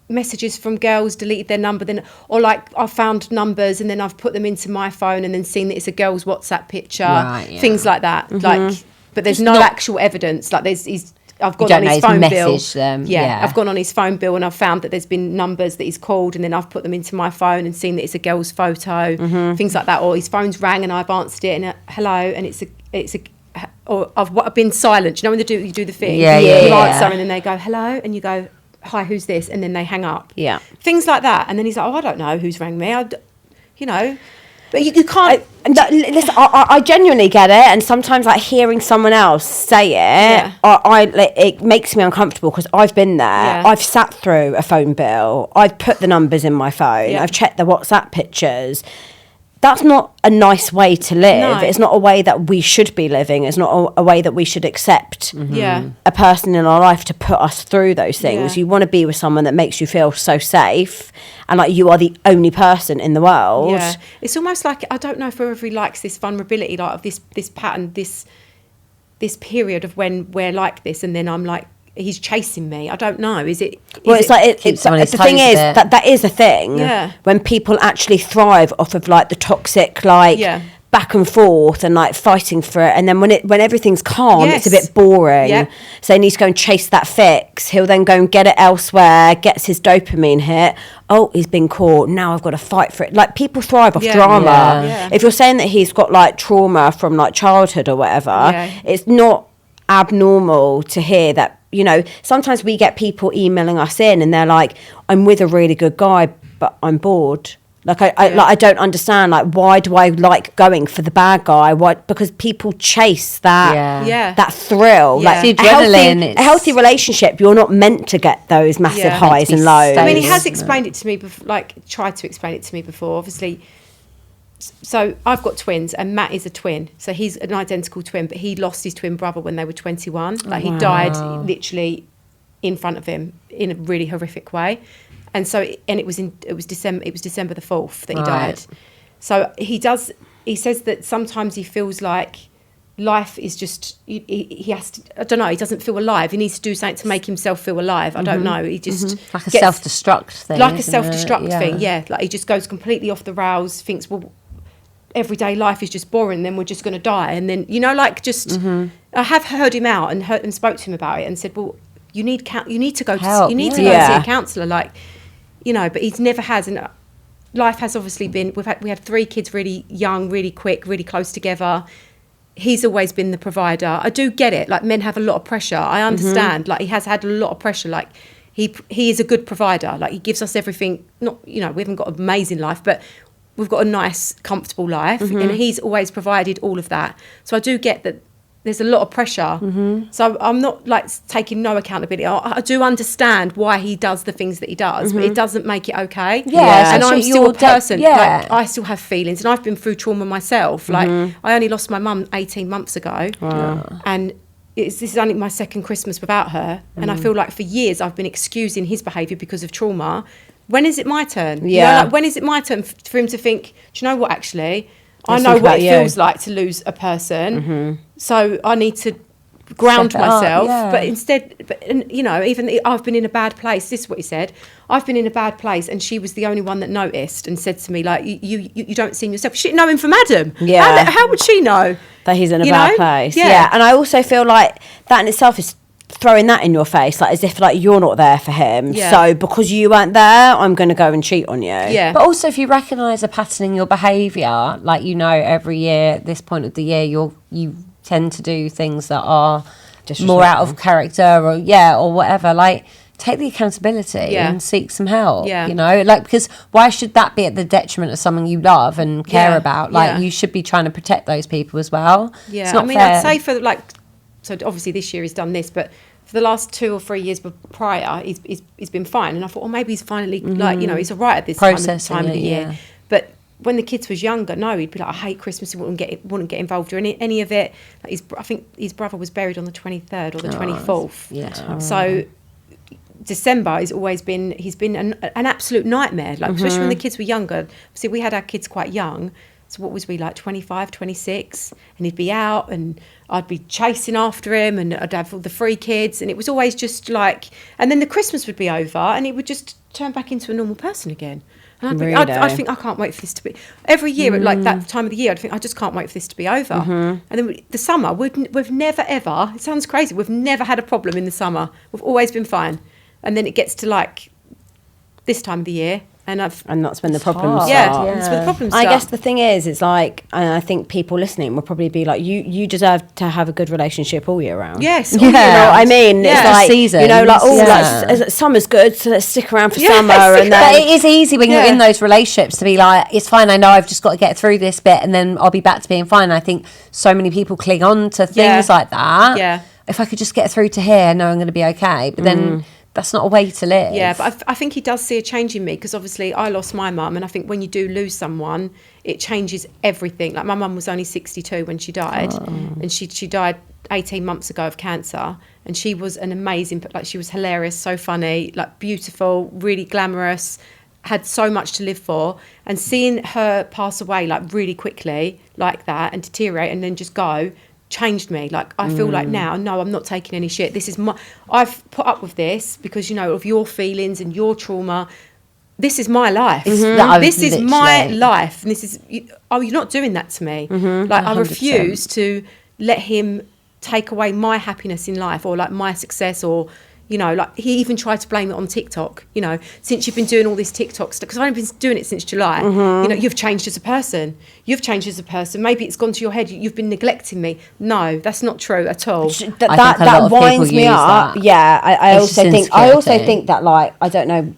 messages from girls, deleted their number, then, or like I found numbers and then I've put them into my phone and then seen that it's a girl's WhatsApp picture, things like that. Like, but there's no actual evidence. Like I've gone on his phone bill. I've gone on his phone bill and I've found that there's been numbers that he's called, and then I've put them into my phone and seen that it's a girl's photo, things like that. Or his phone's rang and I've answered it and hello, and it's a or I've been silent. You know when you do the thing, you answer and then they go hello and you go hi, who's this, and then they hang up. Yeah, things like that. And then he's like, I don't know who's rang me. But you can't.
Listen, I genuinely get it, and sometimes like hearing someone else say it, it makes me uncomfortable because I've been there.
Yeah.
I've sat through a phone bill. I've put the numbers in my phone.
Yeah.
I've checked the WhatsApp pictures. That's not a nice way to live.
No.
It's not a way that we should be living. It's not a way that we should accept a person in our life to put us through those things.
Yeah.
You want to be with someone that makes you feel so safe and like you are the only person in the world.
Yeah. It's almost like, I don't know if everybody likes this vulnerability, like of this pattern, this period of when we're like this, and then I'm like, he's chasing me. I don't know. It's like
the
thing is that is a thing.
Yeah.
When people actually thrive off of like the toxic back and forth and like fighting for it, and then when everything's calm, it's a bit boring.
Yeah.
So he needs to go and chase that fix. He'll then go and get it elsewhere, gets his dopamine hit. Oh, he's been caught. Now I've got to fight for it. Like people thrive off drama.
Yeah.
If you're saying that he's got like trauma from like childhood or whatever, it's not abnormal to hear that. You know, sometimes we get people emailing us in and they're like, I'm with a really good guy, but I'm bored. Like I don't understand. Like, why do I like going for the bad guy? Why? Because people chase that that thrill.
Yeah.
Like
The adrenaline,
a healthy relationship, you're not meant to get those massive
Yeah.
highs and lows.
I mean, he has explained it to me, tried to explain it to me before, obviously. So I've got twins, and Matt is a twin. So he's an identical twin, but he lost his twin brother when they were 21. Like, he died literally in front of him in a really horrific way. And so, and it was December the 4th that he died. So he says that sometimes he feels like life is just, he has to, I don't know, he doesn't feel alive. He needs to do something to make himself feel alive. I don't know. He just
like a self-destruct thing.
Like a self-destruct thing, yeah. Like, he just goes completely off the rails, thinks, well, everyday life is just boring, then we're just going to die. And then, you know, like, just, I have heard him out and spoke to him about it and said, well, you need to go
Help,
to go see a counsellor, like, you know. But he's never has, and life has obviously been, we had 3 kids really young, really quick, really close together. He's always been the provider. I do get it, like, men have a lot of pressure. I understand, like, he has had a lot of pressure. Like, he is a good provider. Like, he gives us everything. Not, you know, we haven't got an amazing life, but we've got a nice, comfortable life, and he's always provided all of that. So I do get that there's a lot of pressure. So I'm not, like, taking no accountability. I do understand why he does the things that he does, but it doesn't make it okay.
Yeah,
and I'm still a person.
Yeah.
Like, I still have feelings, and I've been through trauma myself. Like, I only lost my mum 18 months ago, and this is only my second Christmas without her, and I feel like for years I've been excusing his behaviour because of trauma. When is it my turn? You know, like, when is it my turn for him to think, do you know what, actually, I know what it feels like to lose a person, so I need to ground myself. But instead, and, you know, even I've been in a bad place. This is what he said. I've been in a bad place, and she was the only one that noticed and said to me, like, you don't see yourself. She didn't know him from Adam.
Yeah.
How would she know
That he's in a
You
bad
know?
place.
Yeah.
And I also feel like that in itself is throwing that in your face, like, as if, like, you're not there for him.
Yeah.
So because you weren't there, I'm going to go and cheat on you.
Yeah.
But also, if you recognise a pattern in your behaviour, like, you know, every year at this point of the year, you tend to do things that are more out of character, or whatever. Like, take the accountability and seek some help.
Yeah.
You know, like, because why should that be at the detriment of someone you love and care about? Like, you should be trying to protect those people as well.
Yeah,
It's not
I mean,
fair.
I'd say for, like, so obviously this year he's done this, but for the last 2 or 3 years prior, he's been fine. And I thought, well, maybe he's finally, like, you know, he's all right at this time of the year.
Yeah.
But when the kids was younger, no, he'd be like, I hate Christmas. He wouldn't get involved or any of it. Like, I think his brother was buried on the 23rd or the 24th.
Yeah.
So December has always been, he's been an absolute nightmare. Like, especially when the kids were younger. See, we had our kids quite young. So what was we, like 25, 26? And he'd be out and I'd be chasing after him, and I'd have all the 3 kids, and it was always just like, and then the Christmas would be over and he would just turn back into a normal person again. And I'd think, I can't wait for this to be, every year at, like, that time of the year, I'd think, I just can't wait for this to be over. And then the summer, we've never ever, it sounds crazy, we've never had a problem in the summer. We've always been fine. And then it gets to, like, this time of the year, and
that's when the problems
yeah,
start.
that's when the problems start.
I guess the thing is, it's like, and I think people listening will probably be like, you deserve to have a good relationship all year round.
Yes,
you know what I mean?
Yeah.
It's like,
Seasons.
you know, like,
Yeah.
like, summer's good, so let's stick around for
Yes.
summer. And then,
But it is easy when you're in those relationships to be like, it's fine, I know I've just got to get through this bit and then I'll be back to being fine. I think so many people cling on to things like that.
Yeah.
If I could just get through to here, I know I'm going to be okay. But then that's not a way to live.
Yeah, but I think he does see a change in me, because obviously I lost my mum, and I think when you do lose someone, it changes everything. Like, my mum was only 62 when she died, and she died 18 months ago of cancer, and she was an amazing, like, she was hilarious, so funny, like, beautiful, really glamorous, had so much to live for. And seeing her pass away, like, really quickly like that, and deteriorate and then just go, changed me. Like, I feel like now, no, I'm not taking any shit. This is I've put up with this because, you know, of your feelings and your trauma. This is my life. This is my life, and this is you're not doing that to me. Like, 100%. I refuse to let him take away my happiness in life, or, like, my success, or, you know, like, he even tried to blame it on TikTok. You know, since you've been doing all this TikTok stuff, because I've only been doing it since July. You know, you've changed as a person. You've changed as a person. Maybe it's gone to your head. You've been neglecting me. No, that's not true at all.
That winds me up. Yeah, I also think that, like, I don't know,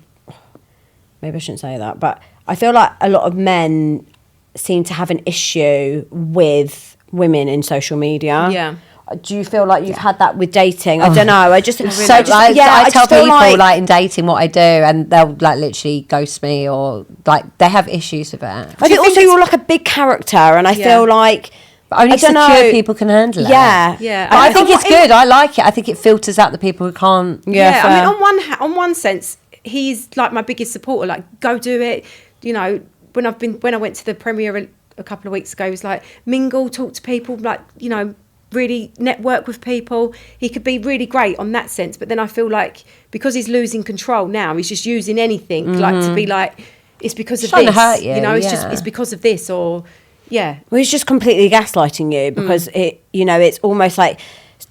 maybe I shouldn't say that, but I feel like a lot of men seem to have an issue with women in social media.
Yeah.
Do you feel like you've had that with dating? I don't know. I just
I tell people like in dating what I do, and they'll like literally ghost me, or like they have issues with it.
I think also you're like a big character, and I feel like
but only secure people can handle it.
Yeah,
yeah.
But I think it's good. I like it. I think it filters out the people who can't.
Yeah, I mean, on one sense, he's like my biggest supporter. Like, go do it. You know, when I went to the premiere a couple of weeks ago, he was like, mingle, talk to people, like, you know, really network with people. He could be really great on that sense, but then I feel like because he's losing control now, he's just using anything like to be like, it's because of
trying
this.
to hurt you,
know, it's because of this, or yeah.
Well, he's just completely gaslighting you because it, you know, it's almost like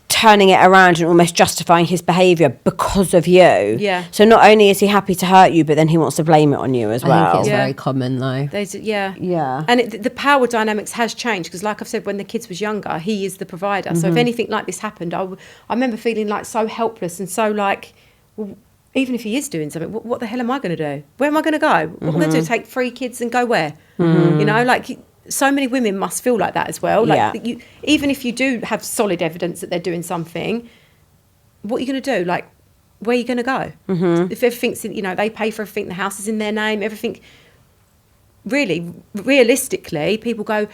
turning it around and almost justifying his behaviour because of you.
Yeah.
So not only is he happy to hurt you, but then he wants to blame it on you as well.
I think it's very common though.
Yeah.
And the power dynamics has changed because, like I've said, when the kids was younger, he is the provider. So if anything like this happened, I remember feeling like so helpless and so like, well, even if he is doing something, what the hell am I going to do? Where am I going to go? What am I going to do? Take 3 kids and go where? You know, like so many women must feel like that as well. Like even if you do have solid evidence that they're doing something, what are you going to do? Like, where are you going to go? If everything's, you know, they pay for everything, the house is in their name, everything. Really, realistically, people go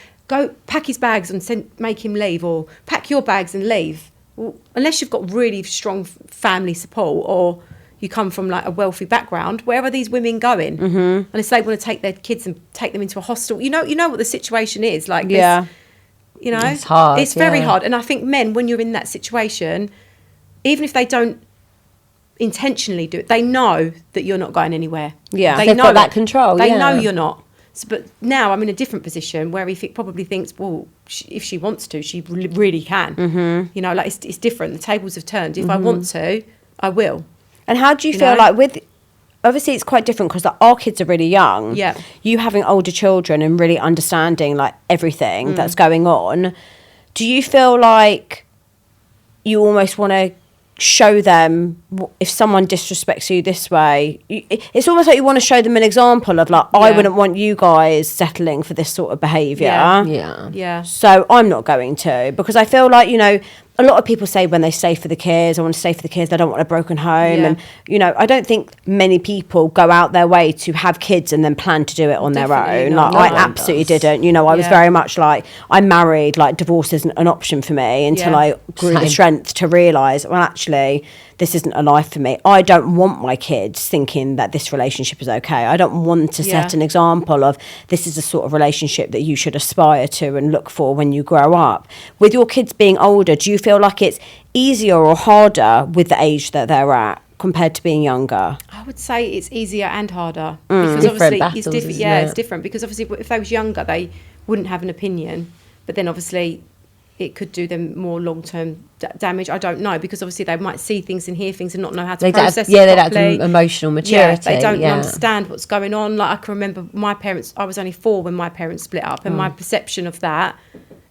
pack his bags and make him leave, or pack your bags and leave. Well, unless you've got really strong family support, or you come from like a wealthy background, where are these women going? Unless they want to take their kids and take them into a hostel. You know what the situation is like.
Yeah.
You know,
it's hard.
It's very hard. And I think men, when you're in that situation, even if they don't intentionally do it, they know that you're not going anywhere.
Yeah.
They
They've
know
got that control,
They
yeah.
know you're not. So, but now I'm in a different position where he probably thinks, well, if she wants to, she really can. You know, like it's different. The tables have turned. If I want to, I will.
And how do you feel like with, obviously it's quite different because our kids are really young.
Yeah.
You having older children and really understanding like everything that's going on. Do you feel like you almost want to show them if someone disrespects you this way? It's almost like you want to show them an example of like, I wouldn't want you guys settling for this sort of behaviour.
Yeah.
So I'm not going to, because I feel like, you know, a lot of people say when they stay for the kids, I want to stay for the kids, they don't want a broken home.
Yeah.
And, you know, I don't think many people go out their way to have kids and then plan to do it on
Definitely
their own.
not.
Like,
No
I
one
absolutely
does.
didn't. You know, I was
Yeah.
very much like, I'm married, like divorce isn't an option for me until
Yeah.
I grew the
Same.
strength to realise, well, actually, this isn't a life for me. I don't want my kids thinking that this relationship is okay. I don't want to set
Yeah.
an example of this is the sort of relationship that you should aspire to and look for when you grow up. With your kids being older, do you feel like it's easier or harder with the age that they're at compared to being younger?
I would say it's easier and harder
Different
because obviously
battles,
it's different.
isn't
Yeah,
it?
it's different because obviously if they was younger, they wouldn't have an opinion, but then obviously it could do them more long-term damage. I don't know, because obviously they might see things and hear things and not know how to process it
they don't
properly.
have emotional maturity.
Yeah, they don't understand what's going on. Like, I can remember my parents, I was only 4 when my parents split up, and my perception of that,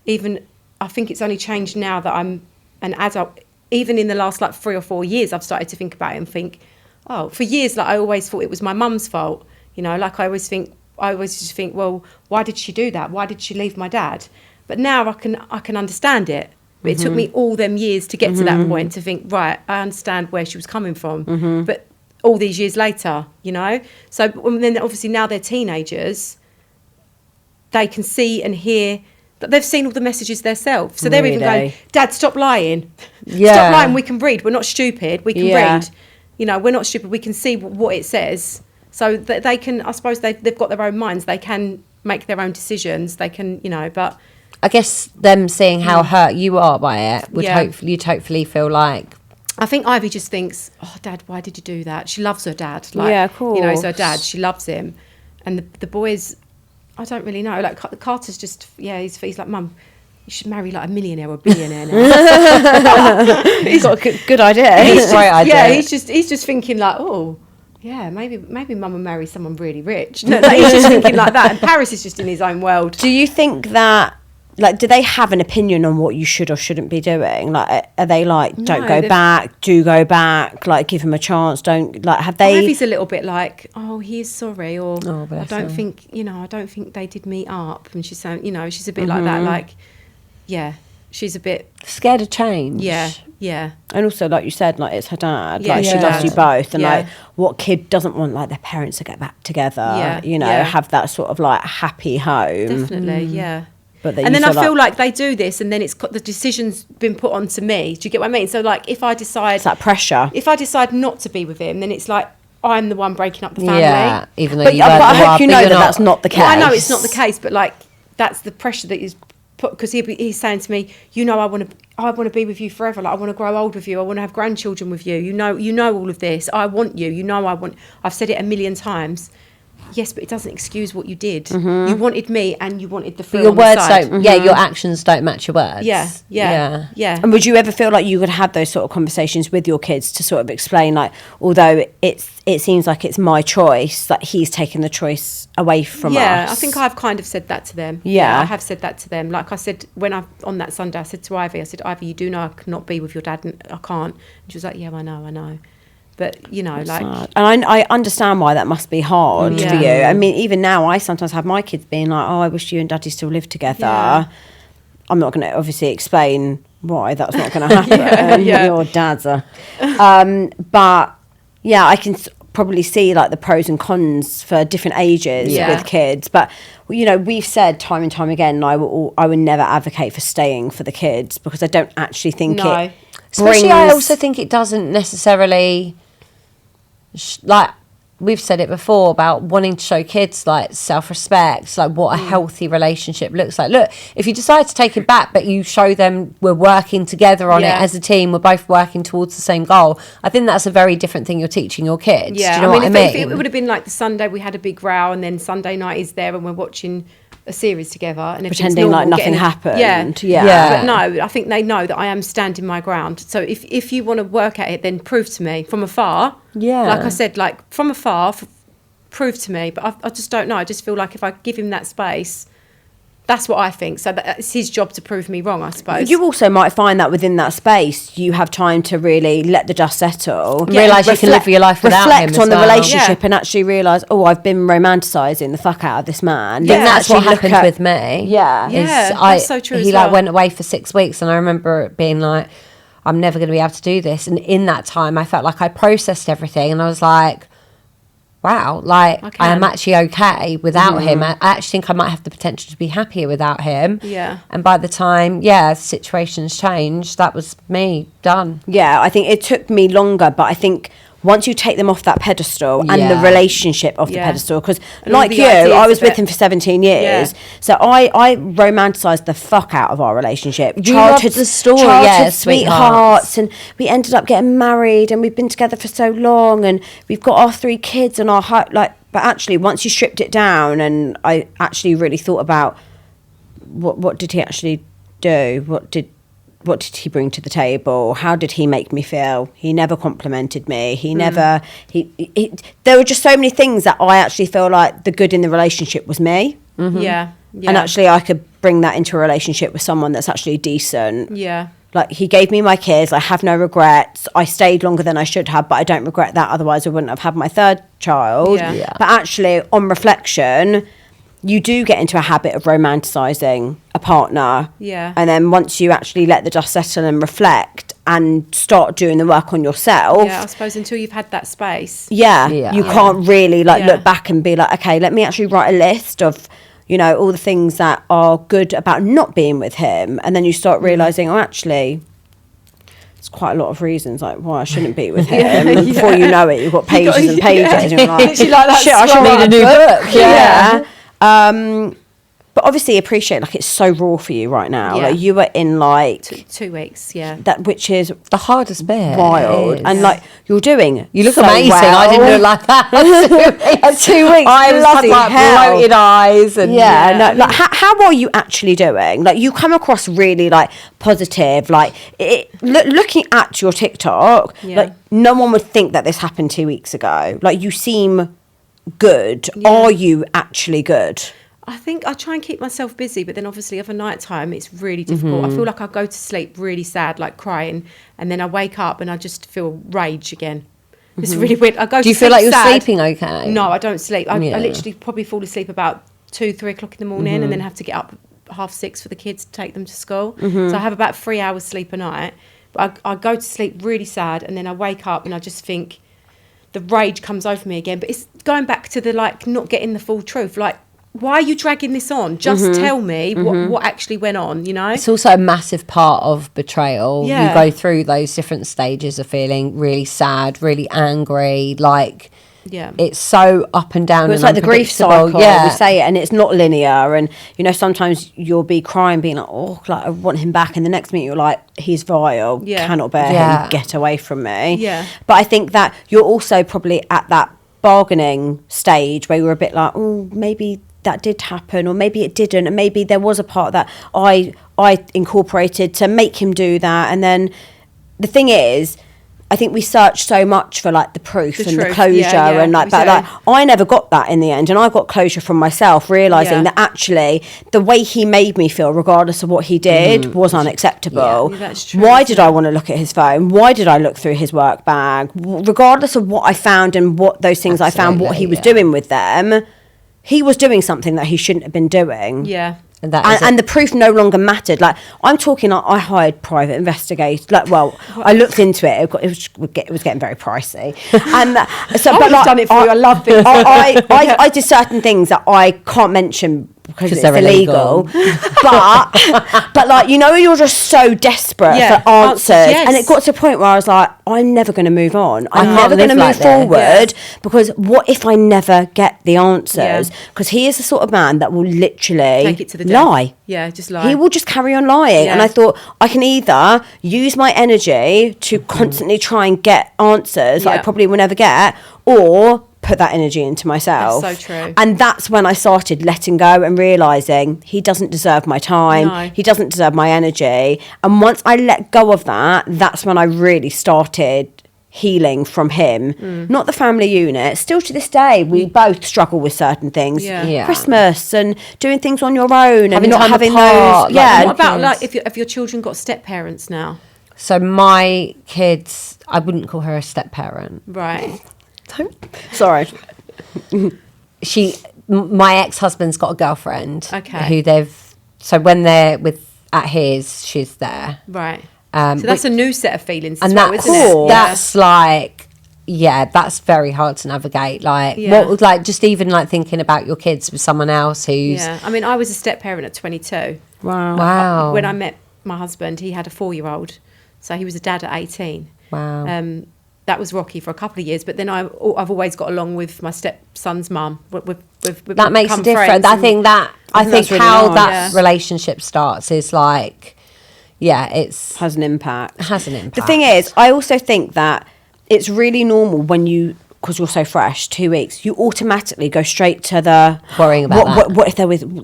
even, I think it's only changed now that I'm an adult. Even in the last like 3 or 4 years, I've started to think about it and think, oh, for years, like I always thought it was my mum's fault. You know, like I always just think, well, why did she do that? Why did she leave my dad? But now I can understand it. But it took me all them years to get to that point to think, right, I understand where she was coming from. But all these years later, you know? So and then obviously now they're teenagers, they can see and hear that they've seen all the messages themselves. So they're even going, Dad, stop lying.
Yeah.
Stop lying, we can read. We're not stupid, we can
Yeah.
read. You know, we're not stupid, we can see what it says. So that they can, I suppose they've got their own minds. They can make their own decisions. They can, you know, but...
I guess them seeing how hurt you are by it would
Yeah.
hopefully feel like...
I think Ivy just thinks, oh, Dad, why did you do that? She loves her dad. Like,
Yeah, of
You know, he's her
course.
dad. She loves him. And the boys, I don't really know. Like, Carter's just, he's like, Mum, you should marry like a millionaire or a billionaire now.
He's got a good idea.
He's great idea.
Yeah, he's just thinking like, oh, yeah, maybe Mum will marry someone really rich. No, like, he's just thinking like that. And Paris is just in his own world.
Do you think that like, do they have an opinion on what you should or shouldn't be doing? Like, are they like, don't
No,
go back, do go back, like, give him a chance, don't, like, have they...
Ivy's a little bit like, oh, he is sorry, or
Oh,
I
bless
don't
her.
think, I don't think they did meet up. And she's saying, she's a bit like that, like, yeah, she's a bit,
Scared of change.
yeah.
And also, like you said, like, it's her dad.
Yeah,
like, she
yeah.
loves you both. And,
Yeah.
like, what kid doesn't want, like, their parents to get back together,
Yeah,
yeah. Have that sort of, like, happy home.
Definitely, yeah.
But they
And then
used
I
to,
feel like they do this, and then it's got the decision's been put onto me. Do you get what I mean? So, like, if I decide...
It's that pressure.
If I decide not to be with him, then it's like I'm the one breaking up the family.
Yeah, even though
But,
you
but
weren't
I
the
hope
one,
you
but
know
you're
that
not-
that's not the case.
Well, I know it's not the case, but, like, that's the pressure that is put, because he's saying to me, I want to be with you forever. Like, I want to grow old with you. I want to have grandchildren with you. You know all of this. I want you. I've said it a million times. Yes, but it doesn't excuse what you did. You wanted me, and you wanted the
But
fruit
your
on the
words
side.
don't. Yeah, your actions don't match your words.
Yeah.
And would you ever feel like you would have those sort of conversations with your kids to sort of explain, like, although it seems like it's my choice, like, he's taken the choice away from us?
Yeah, I think I've kind of said that to them.
Yeah.
I have said that to them. Like I said, on that Sunday, I said to Ivy, Ivy, you do know I cannot be with your dad, and I can't. And she was like, yeah, I know. But, like...
Sad. And I understand why that must be hard
Yeah.
for you. I mean, even now, I sometimes have my kids being like, oh, I wish you and Daddy still lived together.
Yeah.
I'm not going to obviously explain why that's not going to happen.
Yeah.
Your dad's a... but, yeah, I can probably see, like, the pros and cons for different ages
Yeah.
with kids. But, we've said time and time again, I would never advocate for staying for the kids, because I don't actually think
No.
it
Especially, I
brings-
also think it doesn't necessarily, like we've said it before, about wanting to show kids, like, self-respect, like what a healthy relationship looks like. Look, if you decide to take it back, but you show them we're working together on it as a team, we're both working towards the same goal, I think that's a very different thing you're teaching your kids.
Yeah,
Do you know what I mean?
if it would have been like the Sunday we had a big row, and then Sunday night is there and we're watching a series together, and everything's
Pretending like
normal,
nothing
getting
happened.
Yeah.
Yeah.
But no, I think they know that I am standing my ground. So if you want to work at it, then prove to me from afar.
Yeah.
Like I said, like from afar, prove to me. But I just don't know. I just feel like if I give him that space, that's what I think. So it's his job to prove me wrong, I suppose.
You also might find that within that space, you have time to really let the dust settle.
Realise you can live your life without him
reflect
as
on the
well.
relationship
Yeah.
and actually realise, oh, I've been romanticising the fuck out of this man.
I think that's what
Actually look
happened
at-
with me.
Yeah.
Yeah. That's so true
He
as
like
well.
went away for 6 weeks, and I remember it being like, I'm never going to be able to do this. And in that time, I felt like I processed everything, and I was like, wow, like I am actually okay without him. I actually think I might have the potential to be happier without him.
Yeah.
And by the time, situations changed, that was me done.
Yeah, I think it took me longer, but I think once you take them off that pedestal and the
Yeah.
relationship off the
Yeah.
pedestal, because
And all
like
the
you,
ideas
I was
of
with
it.
him for 17 years,
Yeah.
so I romanticised the fuck out of our relationship.
You loved the story,
childhood
sweethearts.
sweethearts, and we ended up getting married, and we've been together for so long, and we've got our 3 kids and our but actually, once you stripped it down, and I actually really thought about what did he actually do? What did he bring to the table? How did he make me feel? He never complimented me. He never, there were just so many things that I actually feel like the good in the relationship was me.
Yeah.
And actually I could bring that into a relationship with someone that's actually decent.
Yeah.
Like, he gave me my kids. I have no regrets. I stayed longer than I should have, but I don't regret that. Otherwise I wouldn't have had my 3rd child.
Yeah.
Yeah.
But actually, on reflection, you do get into a habit of romanticising a partner.
Yeah.
And then once you actually let the dust settle and reflect and start doing the work on yourself,
Yeah, I suppose until you've had that space.
Yeah.
you can't really
Yeah.
look back and be like, okay, let me actually write a list of, all the things that are good about not being with him. And then you start realising, oh, actually, there's quite a lot of reasons like why I shouldn't be with him. And before you know it, you've got pages and pages. And you're like,
Literally like that
shit, I should
scroll
read a
up
new
book.
book. Yeah. But obviously appreciate, like, it's so raw for you right now.
Yeah.
Like, you were in, like,
2 weeks, yeah.
that, which is
The hardest bit.
wild.
is-
And, like, you're doing
you look
so
amazing. I didn't
well.
look like that.
At 2 weeks,
I was
bloody
like
hell.
bloated eyes and
Yeah, no, like, how are you actually doing? Like, you come across really, like, positive. Like, looking at your TikTok,
Yeah.
like, no one would think that this happened 2 weeks ago. Like, you seem good.
Yeah.
Are you actually good?
I think I try and keep myself busy, but then obviously over night time it's really difficult. I feel like I go to sleep really sad, like crying, and then I wake up and I just feel rage again. It's really weird. I go.
Do you
to
feel
sleep
like you're
sad.
sleeping okay?
No, I don't sleep. I literally probably fall asleep about 2-3 o'clock in the morning, and then have to get up 6:30 for the kids to take them to school. So I have about 3 hours sleep a night. But I go to sleep really sad, and then I wake up and I just think the rage comes over me again. But it's going back to the like not getting the full truth. Like, why are you dragging this on? Just tell me what actually went on, you know?
It's also a massive part of betrayal.
Yeah.
You go through those different stages of feeling really sad, really angry, like...
Yeah.
It's so up and down.
But it's
and
like the grief
unpredictable.
cycle.
Yeah.
We say it, and it's not linear. And you know, sometimes you'll be crying, being like, "Oh, like I want him back," and the next minute you're like, "He's vile.
Yeah.
Cannot bear
Yeah.
him. Get away from me."
Yeah.
But I think that you're also probably at that bargaining stage where you're a bit like, "Oh, maybe that did happen, or maybe it didn't, and maybe there was a part that I incorporated to make him do that." And then the thing is, I think we search so much for like the proof and the
truth.
closure,
Yeah,
and like
we
that.
do.
Like I never got that in the end, and I got closure from myself, realizing
Yeah.
that actually the way he made me feel, regardless of what he did, was unacceptable.
Yeah, that's true,
Why
isn't
did I want to look at his phone? Why did I look through his work bag? Regardless of what I found and what those things I found, what he was
Absolutely,
doing with them, he was doing something that he shouldn't have been doing.
Yeah.
And that is
And the proof no longer mattered. Like I'm talking, I hired private investigators. Like, well, I looked into it. It was getting very pricey. And so,
I
but
would have
like,
done it for you. I love this.
I did certain things that I can't mention because it's
they're
illegal. but like, you know, you're just so desperate
Yeah,
for answers.
yes.
And it got to a point where I was like, I'm never going to move on. I'm
can't
never going to
live
move
like this.
forward because what if I never get the answers?
Yeah.
Because he is the sort of man that will literally
Take it to the death.
lie.
Yeah, just lie.
He will just carry on lying.
Yeah.
And I thought I can either use my energy to constantly try and get answers that I
Yeah.
probably will never get, or put that energy into myself.
That's so true.
And that's when I started letting go and realising he doesn't deserve my time.
No.
He doesn't deserve my energy. And once I let go of that, that's when I really started healing from him. Not the family unit. Still to this day, we both struggle with certain things.
Yeah.
Yeah.
Christmas and doing things on your own and
Having
not
time
having
apart,
those.
like,
Yeah.
What about
kids.
like if your children got step parents now?
So my kids, I wouldn't call her a step parent.
Right.
Sorry.
My ex-husband's got a girlfriend.
Okay.
So when they're at his, she's there.
Right.
So
So that's a new set of feelings as
and
well,
that's
isn't it?
cool.
that's like, yeah, that's very hard to navigate. Like,
Yeah.
what, like, just even like thinking about your kids with someone else who's
Yeah. I mean, I was a step parent at 22.
Wow.
wow.
When I met my husband, he had a 4-year-old. So he was a dad at 18.
Wow.
That was rocky for a couple of years, but then I've always got along with my stepson's mum.
That makes a difference. I think
that's really
how
nice.
that
Yeah.
relationship starts is like, yeah, it's
Has an impact.
has an impact.
The thing is, I also think that it's really normal when because you're so fresh, 2 weeks, you automatically go straight to the
Worrying about that.
What if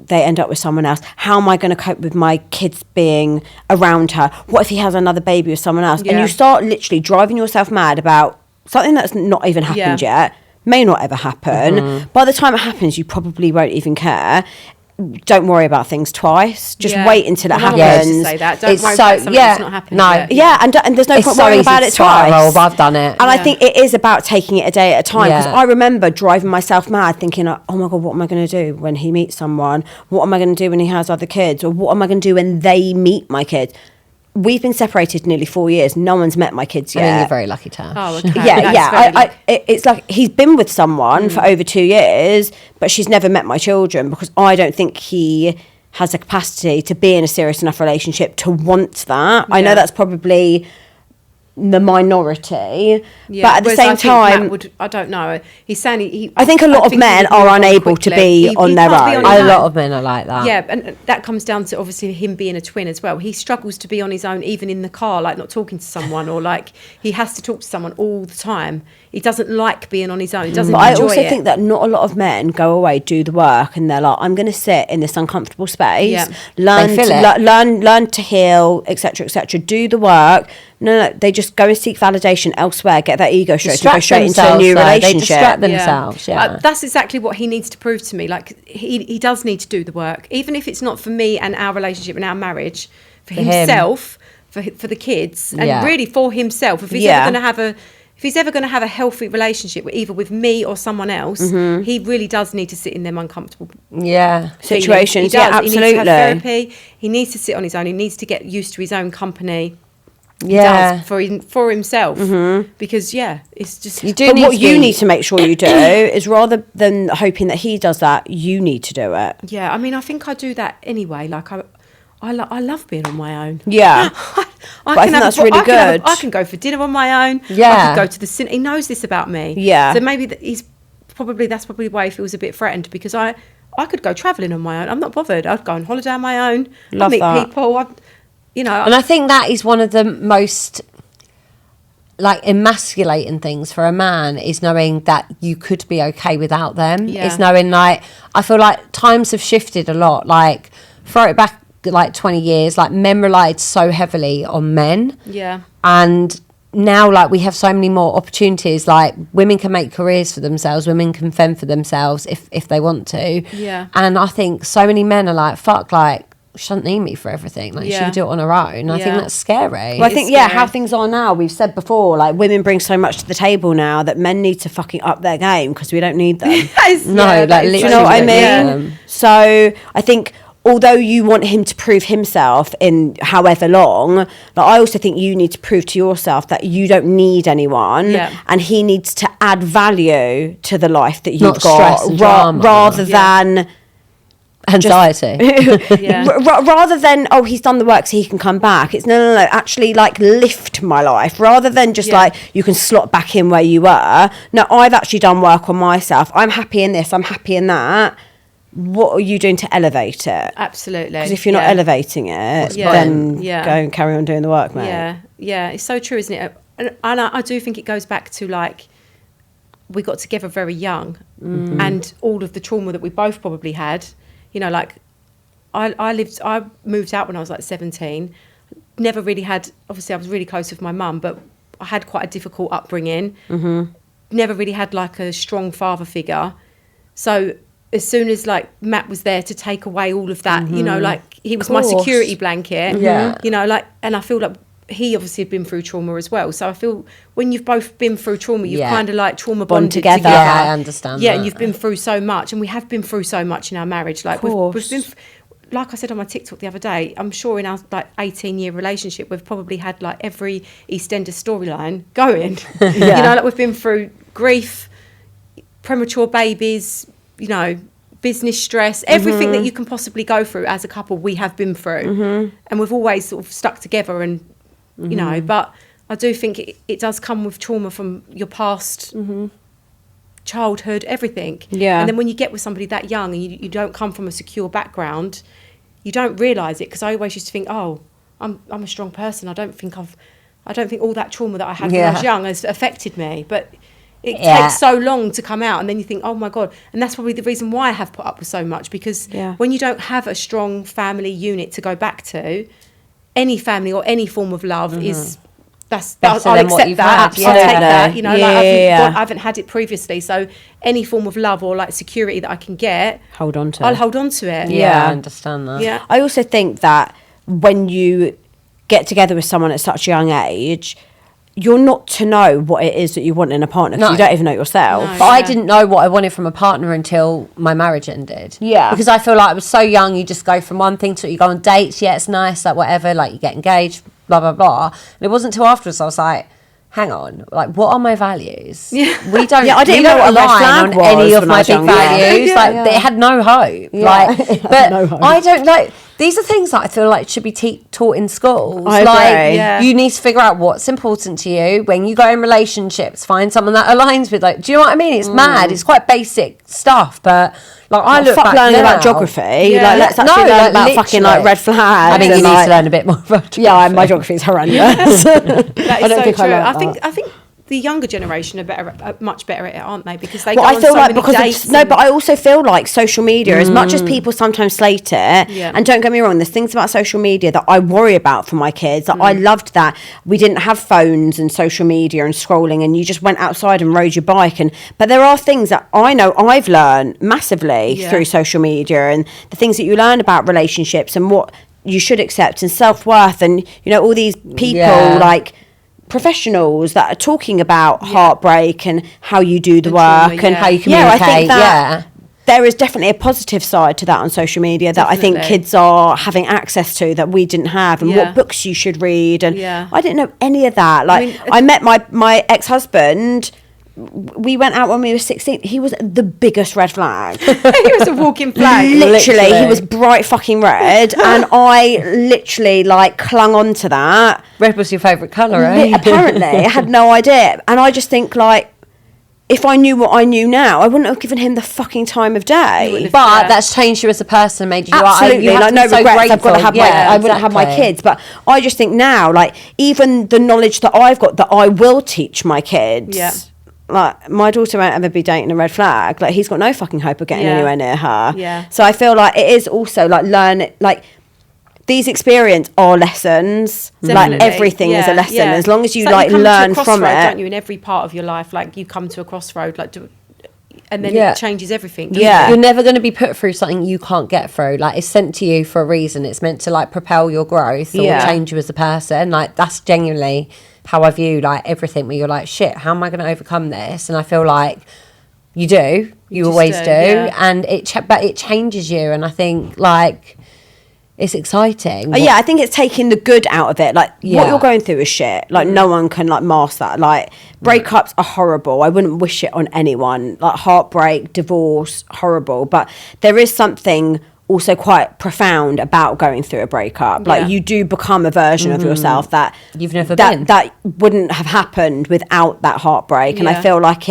they end up with someone else? How am I going to cope with my kids being around her? What if he has another baby with someone else? And
Yeah.
you start literally driving yourself mad about something that's not even happened yet, may not ever happen.
Mm-hmm.
By the time it happens, you probably won't even care. Don't worry about things twice. Just
Yeah.
wait until it
My mum
happens.
used to say that. Don't
It's
worry
so-
about something
yeah,
that's not happened
no.
yet.
Yeah, and there's no
It's
point
so
worrying
easy
about
to
it twice.
spiral. I've done it.
And I
Yeah.
think it is about taking it a day at a time. Because
Yeah.
I remember driving myself mad thinking, oh my God, what am I going to do when he meets someone? What am I going to do when he has other kids? Or what am I going to do when they meet my kids? We've been separated nearly 4 years. No one's met my kids
I
yet.
mean, you're very lucky, Tash.
Oh, okay.
Yeah,
That's
yeah.
very lucky.
It's like he's been with someone for over 2 years, but she's never met my children because I don't think he has the capacity to be in a serious enough relationship to want that. I know
Yeah.
that's probably the minority,
Yeah,
but at the
whereas
same
I think Matt
time,
I don't know. He's saying
I think a lot of
think he
men
would
are
move on
unable to
quickly.
be on their
can't be
own.
his
A lot of men are like that.
Yeah, and that comes down to obviously him being a twin as well. He struggles to be on his own, even in the car, like not talking to someone, or like he has to talk to someone all the time. He doesn't like being on his own. He doesn't
but I
enjoy
also
it.
think that not a lot of men go away, do the work, and they're like, I'm going to sit in this uncomfortable space,
Yeah.
learn
They feel
to,
it.
learn to heal, etc., etc. Do the work, No, they just go and seek validation elsewhere, get that ego straight, and go
Distract
straight into a new
themselves, though. They
relationship.
distract themselves, yeah.
That's exactly what he needs to prove to me. Like, he does need to do the work, even if it's not for me and our relationship and our marriage, for himself, for the kids, and really for himself. If he's ever going to have a healthy relationship, either with me or someone else, he really does need to sit in them uncomfortable
situations.
He does.
Yeah, absolutely.
He needs to have therapy. He needs to sit on his own. He needs to get used to his own company.
Yeah,
for himself, because it's just
you do. But what you need to make sure you do is, rather than hoping that he does that, you need to do it.
Yeah, I mean, I think I do that anyway. Like I love being on my own.
Yeah, I think that's really good.
I can go for dinner on my own.
Yeah,
I can go to the cinema. He knows this about me.
Yeah,
so maybe that's probably why he feels a bit threatened, because I could go travelling on my own. I'm not bothered. I'd go on holiday on my own.
Love
I'd meet
that.
people. And
I think that is one of the most like emasculating things for a man, is knowing that you could be okay without them.
Yeah.
Is knowing, like, I feel like times have shifted a lot. Like, throw it back like 20 years, like men relied so heavily on men.
Yeah.
And now, like, we have so many more opportunities. Like, women can make careers for themselves, women can fend for themselves if they want to.
Yeah.
And I think so many men are like, fuck, like, she doesn't need me for everything. Like, she can do it on her own. I think that's scary.
Well, I think, how things are now, we've said before, like, women bring so much to the table now that men need to fucking up their game, because we don't need them.
Literally,
do you know what I mean?
Yeah.
So I think, although you want him to prove himself in however long, but I also think you need to prove to yourself that you don't need anyone, and he needs to add value to the life that you've
Not
got,
stress and drama.
rather than
anxiety.
rather than, oh, he's done the work so he can come back. It's no, actually, like, lift my life, rather than just like, you can slot back in where you were. No, I've actually done work on myself. I'm happy in this, I'm happy in that. What are you doing to elevate it?
Absolutely.
Because if you're not elevating it, then go and carry on doing the work, mate.
Yeah, it's so true, isn't it? And I do think it goes back to, like, we got together very young, and all of the trauma that we both probably had. You know, like, I moved out when I was like 17. Never really had, obviously I was really close with my mum, but I had quite a difficult upbringing. Never really had like a strong father figure. So as soon as like Matt was there to take away all of that, you know, like, he was my security blanket. You know, like, and I feel like he obviously had been through trauma as well. So I feel when you've both been through trauma, you've kind of like trauma bonded together.
Yeah, I understand that.
And you've been through so much, and we have been through so much in our marriage. Like, we've been, like I said on my TikTok the other day, I'm sure in our like 18-year relationship, we've probably had like every EastEnders storyline going. You know, like, we've been through grief, premature babies, you know, business stress, everything that you can possibly go through as a couple, we have been through. And we've always sort of stuck together, and you know, but I do think it does come with trauma from your past, childhood, everything. And then when you get with somebody that young and you don't come from a secure background, you don't realise it. Because I always used to think, oh, I'm a strong person. I don't think all that trauma that I had when I was young has affected me. But it takes so long to come out, and then you think, oh my God. And that's probably the reason why I have put up with so much, because when you don't have a strong family unit to go back to, any family or any form of love is I'll accept that. I'll take that. You know, I haven't had it previously, so any form of love or like security that I can get,
I'll hold on to it.
I understand that.
Yeah,
I also think that when you get together with someone at such a young age, you're not to know what it is that you want in a partner, because you don't even know yourself.
But I didn't know what I wanted from a partner until my marriage ended. Because I feel like I was so young, you just go from one thing to, you go on dates, it's nice, like whatever, like you get engaged, blah, blah, blah. And it wasn't until afterwards I was like, hang on, like, what are my values? We don't,
I didn't know what a red
align
flag
on
was
any of
when I
my
was
big
young.
values. Like, it had no hope. Like, but I don't like, these are things that I feel like should be taught in schools.
I agree.
You need to figure out what's important to you when you go in relationships. Find someone that aligns with, like, do you know what I mean? It's mad. It's quite basic stuff, but like, I look back
learning
now,
about geography. Like, let's actually learn about fucking like red flags.
I think you need to learn a bit more about geography.
My geography is horrendous.
That is so true. I think the younger generation are much better at it, aren't they? Because they
Well,
go
I
on
feel
so
like
many
because
dates.
but I also feel like social media, as much as people sometimes slate it,
Yeah.
and don't get me wrong, there's things about social media that I worry about for my kids. That I loved that we didn't have phones and social media and scrolling, and you just went outside and rode your bike. But there are things that I know I've learned massively
Yeah.
through social media, and the things that you learn about relationships and what you should accept and self-worth, and all these people like professionals that are talking about heartbreak and how you do the
And
work
trauma,
and
yeah.
How you
I
communicate,
think that there is definitely a positive side to that on social media that I think
Definitely.
kids are having access to that we didn't have, and
Yeah.
what books you should read, and
Yeah.
I didn't know any of that. Like I met my ex-husband, we went out when we were 16. He was the biggest red flag.
He was a walking flag.
Literally, he was bright fucking red, and I literally like clung on to that.
Red was your favourite colour, eh?
Apparently, I had no idea, and I just think like, if I knew what I knew now, I wouldn't have given him the fucking time of day.
wouldn't have-
But
Yeah.
that's changed you as a person, made you
Absolutely,
you have
like
to
no
be so
regrets. I've got to
grateful.
have my.
Yeah,
I wouldn't have my
exactly.
kids, but I just think now, like even the knowledge that I've got, that I will teach my kids.
Yeah.
Like my daughter won't ever be dating a red flag. Like he's got no fucking hope of getting
Yeah.
anywhere near her.
Yeah.
So I feel like it is also like these experiences are lessons.
Definitely.
Like everything is a lesson.
Yeah.
As long as you
It's
like
come to a
learn from
crossroad,
it.
don't you? In every part of your life, like you come to a crossroad, and then
Yeah.
it changes everything. doesn't
Yeah.
it?
You're never going to be put through something you can't get through. Like, it's sent to you for a reason. It's meant to like propel your growth or
Yeah.
change you as a person. Like, that's genuinely how I view like everything, where you're like, shit, how am I going to overcome this? And I feel like you do. You
just
always
do,
do.
yeah.
And but it changes you. And I think like it's exciting.
Yeah, I think it's taking the good out of it. Like what
Yeah.
you're going through is shit. Like no one can like mask that. Like breakups are horrible. I wouldn't wish it on anyone. Like heartbreak, divorce, horrible. But there is something also quite profound about going through a breakup. Like
Yeah.
you do become a version of yourself that
You've never been.
that wouldn't have happened without that heartbreak. And I
Yeah.
feel like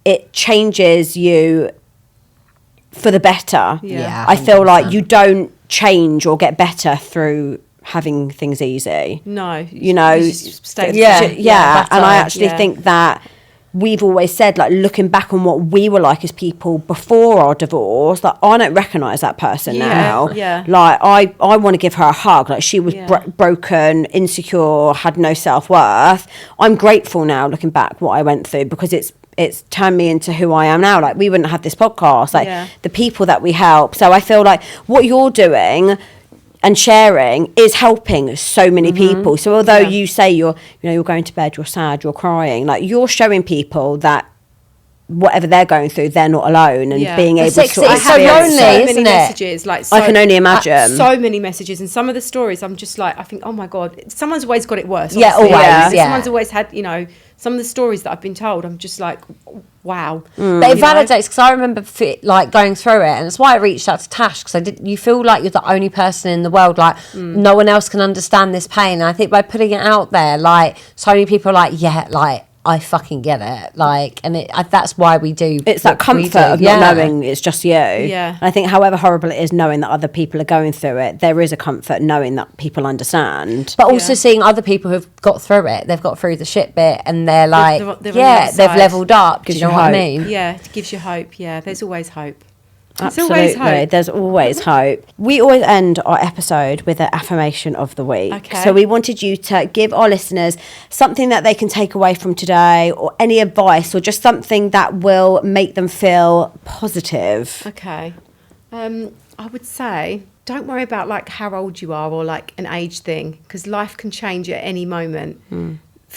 it changes you for the better.
Yeah.
I feel like
100%.
you don't change or get better through having things easy.
No,
You know,
just stay the
Yeah.
same.
yeah. And I
better.
actually
Yeah.
think that we've always said, like looking back on what we were like as people before our divorce, that I don't recognise that person
Yeah,
now.
yeah.
Like I want to give her a hug. Like she was
Yeah.
broken, insecure, had no self-worth. I'm grateful now looking back what I went through, because it's turned me into who I am now. Like we wouldn't have this podcast, like
Yeah.
the people that we help. So I feel like what you're doing and sharing is helping so many people. So although
Yeah.
you say you're going to bed, you're sad, you're crying, like you're showing people that whatever they're going through, they're not alone, and
Yeah.
being able
It's
to
it's
sort of
so
experience
lonely,
it.
so many
isn't it?
messages. Like
I can only imagine.
so many messages, and some of the stories, I'm just like, I think, oh my god, someone's always got it worse.
Yeah,
obviously.
always,
Yeah.
yeah.
Someone's always had, some of the stories that I've been told. I'm just like, wow.
But it
You know?
validates, because I remember like going through it, and that's why I reached out to Tash, because you feel like you're the only person in the world, like no one else can understand this pain. And I think by putting it out there, like so many people are like, yeah, like I fucking get it, like, and that's why we do.
It's that
what we
comfort
do.
of not knowing it's just you.
Yeah.
And I think however horrible it is knowing that other people are going through it, there is a comfort knowing that people understand.
But also
Yeah.
seeing other people who've got through it, they've got through the shit bit, and they're like,
they're on the
yeah,
other
they've
side.
leveled up. Do
Gives
you know
you
what I
hope.
mean?
Yeah, it gives you hope. Yeah, there's always hope. There's
Absolutely.
always hope.
There's always hope. We always end our episode with an affirmation of the week.
Okay.
So we wanted you to give our listeners something that they can take away from today, or any advice, or just something that will make them feel positive.
Okay. I would say don't worry about like how old you are or like an age thing, because life can change at any moment.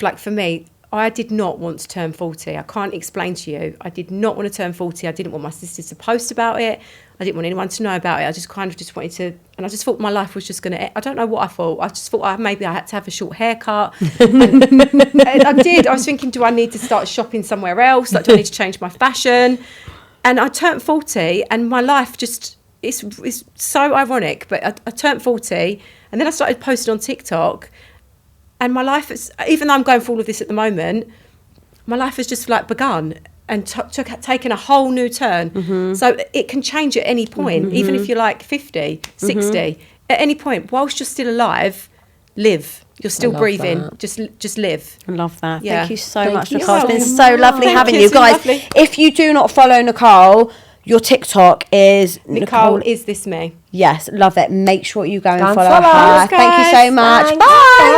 Like for me, I did not want to turn 40. I can't explain to you. I did not want to turn 40. I didn't want my sisters to post about it. I didn't want anyone to know about it. I just kind of just wanted to, and I just thought my life was just going to, I don't know what I thought. I just thought maybe I had to have a short haircut. And I did. I was thinking, do I need to start shopping somewhere else? Like, do I need to change my fashion? And I turned 40 and my life just, it's so ironic, but I turned 40 and then I started posting on TikTok. And my life is, even though I'm going through all of this at the moment, my life has just like begun and taken a whole new turn. So it can change at any point, even if you're like 50, 60, at any point, whilst you're still alive, live. You're still
love
breathing.
that.
Just live.
I love that.
Yeah.
Thank you so
Thank
much,
you
Nicole. It's
so
been so lovely
much.
having
Thank
you
you, it's been
guys.
lovely.
If you do not follow Nicole, your TikTok is
Nicole, is this me?
Yes, love it. Make sure you go and
and
follow
follow
her.
us,
Thank you so
guys.
much.
Thanks.
Bye.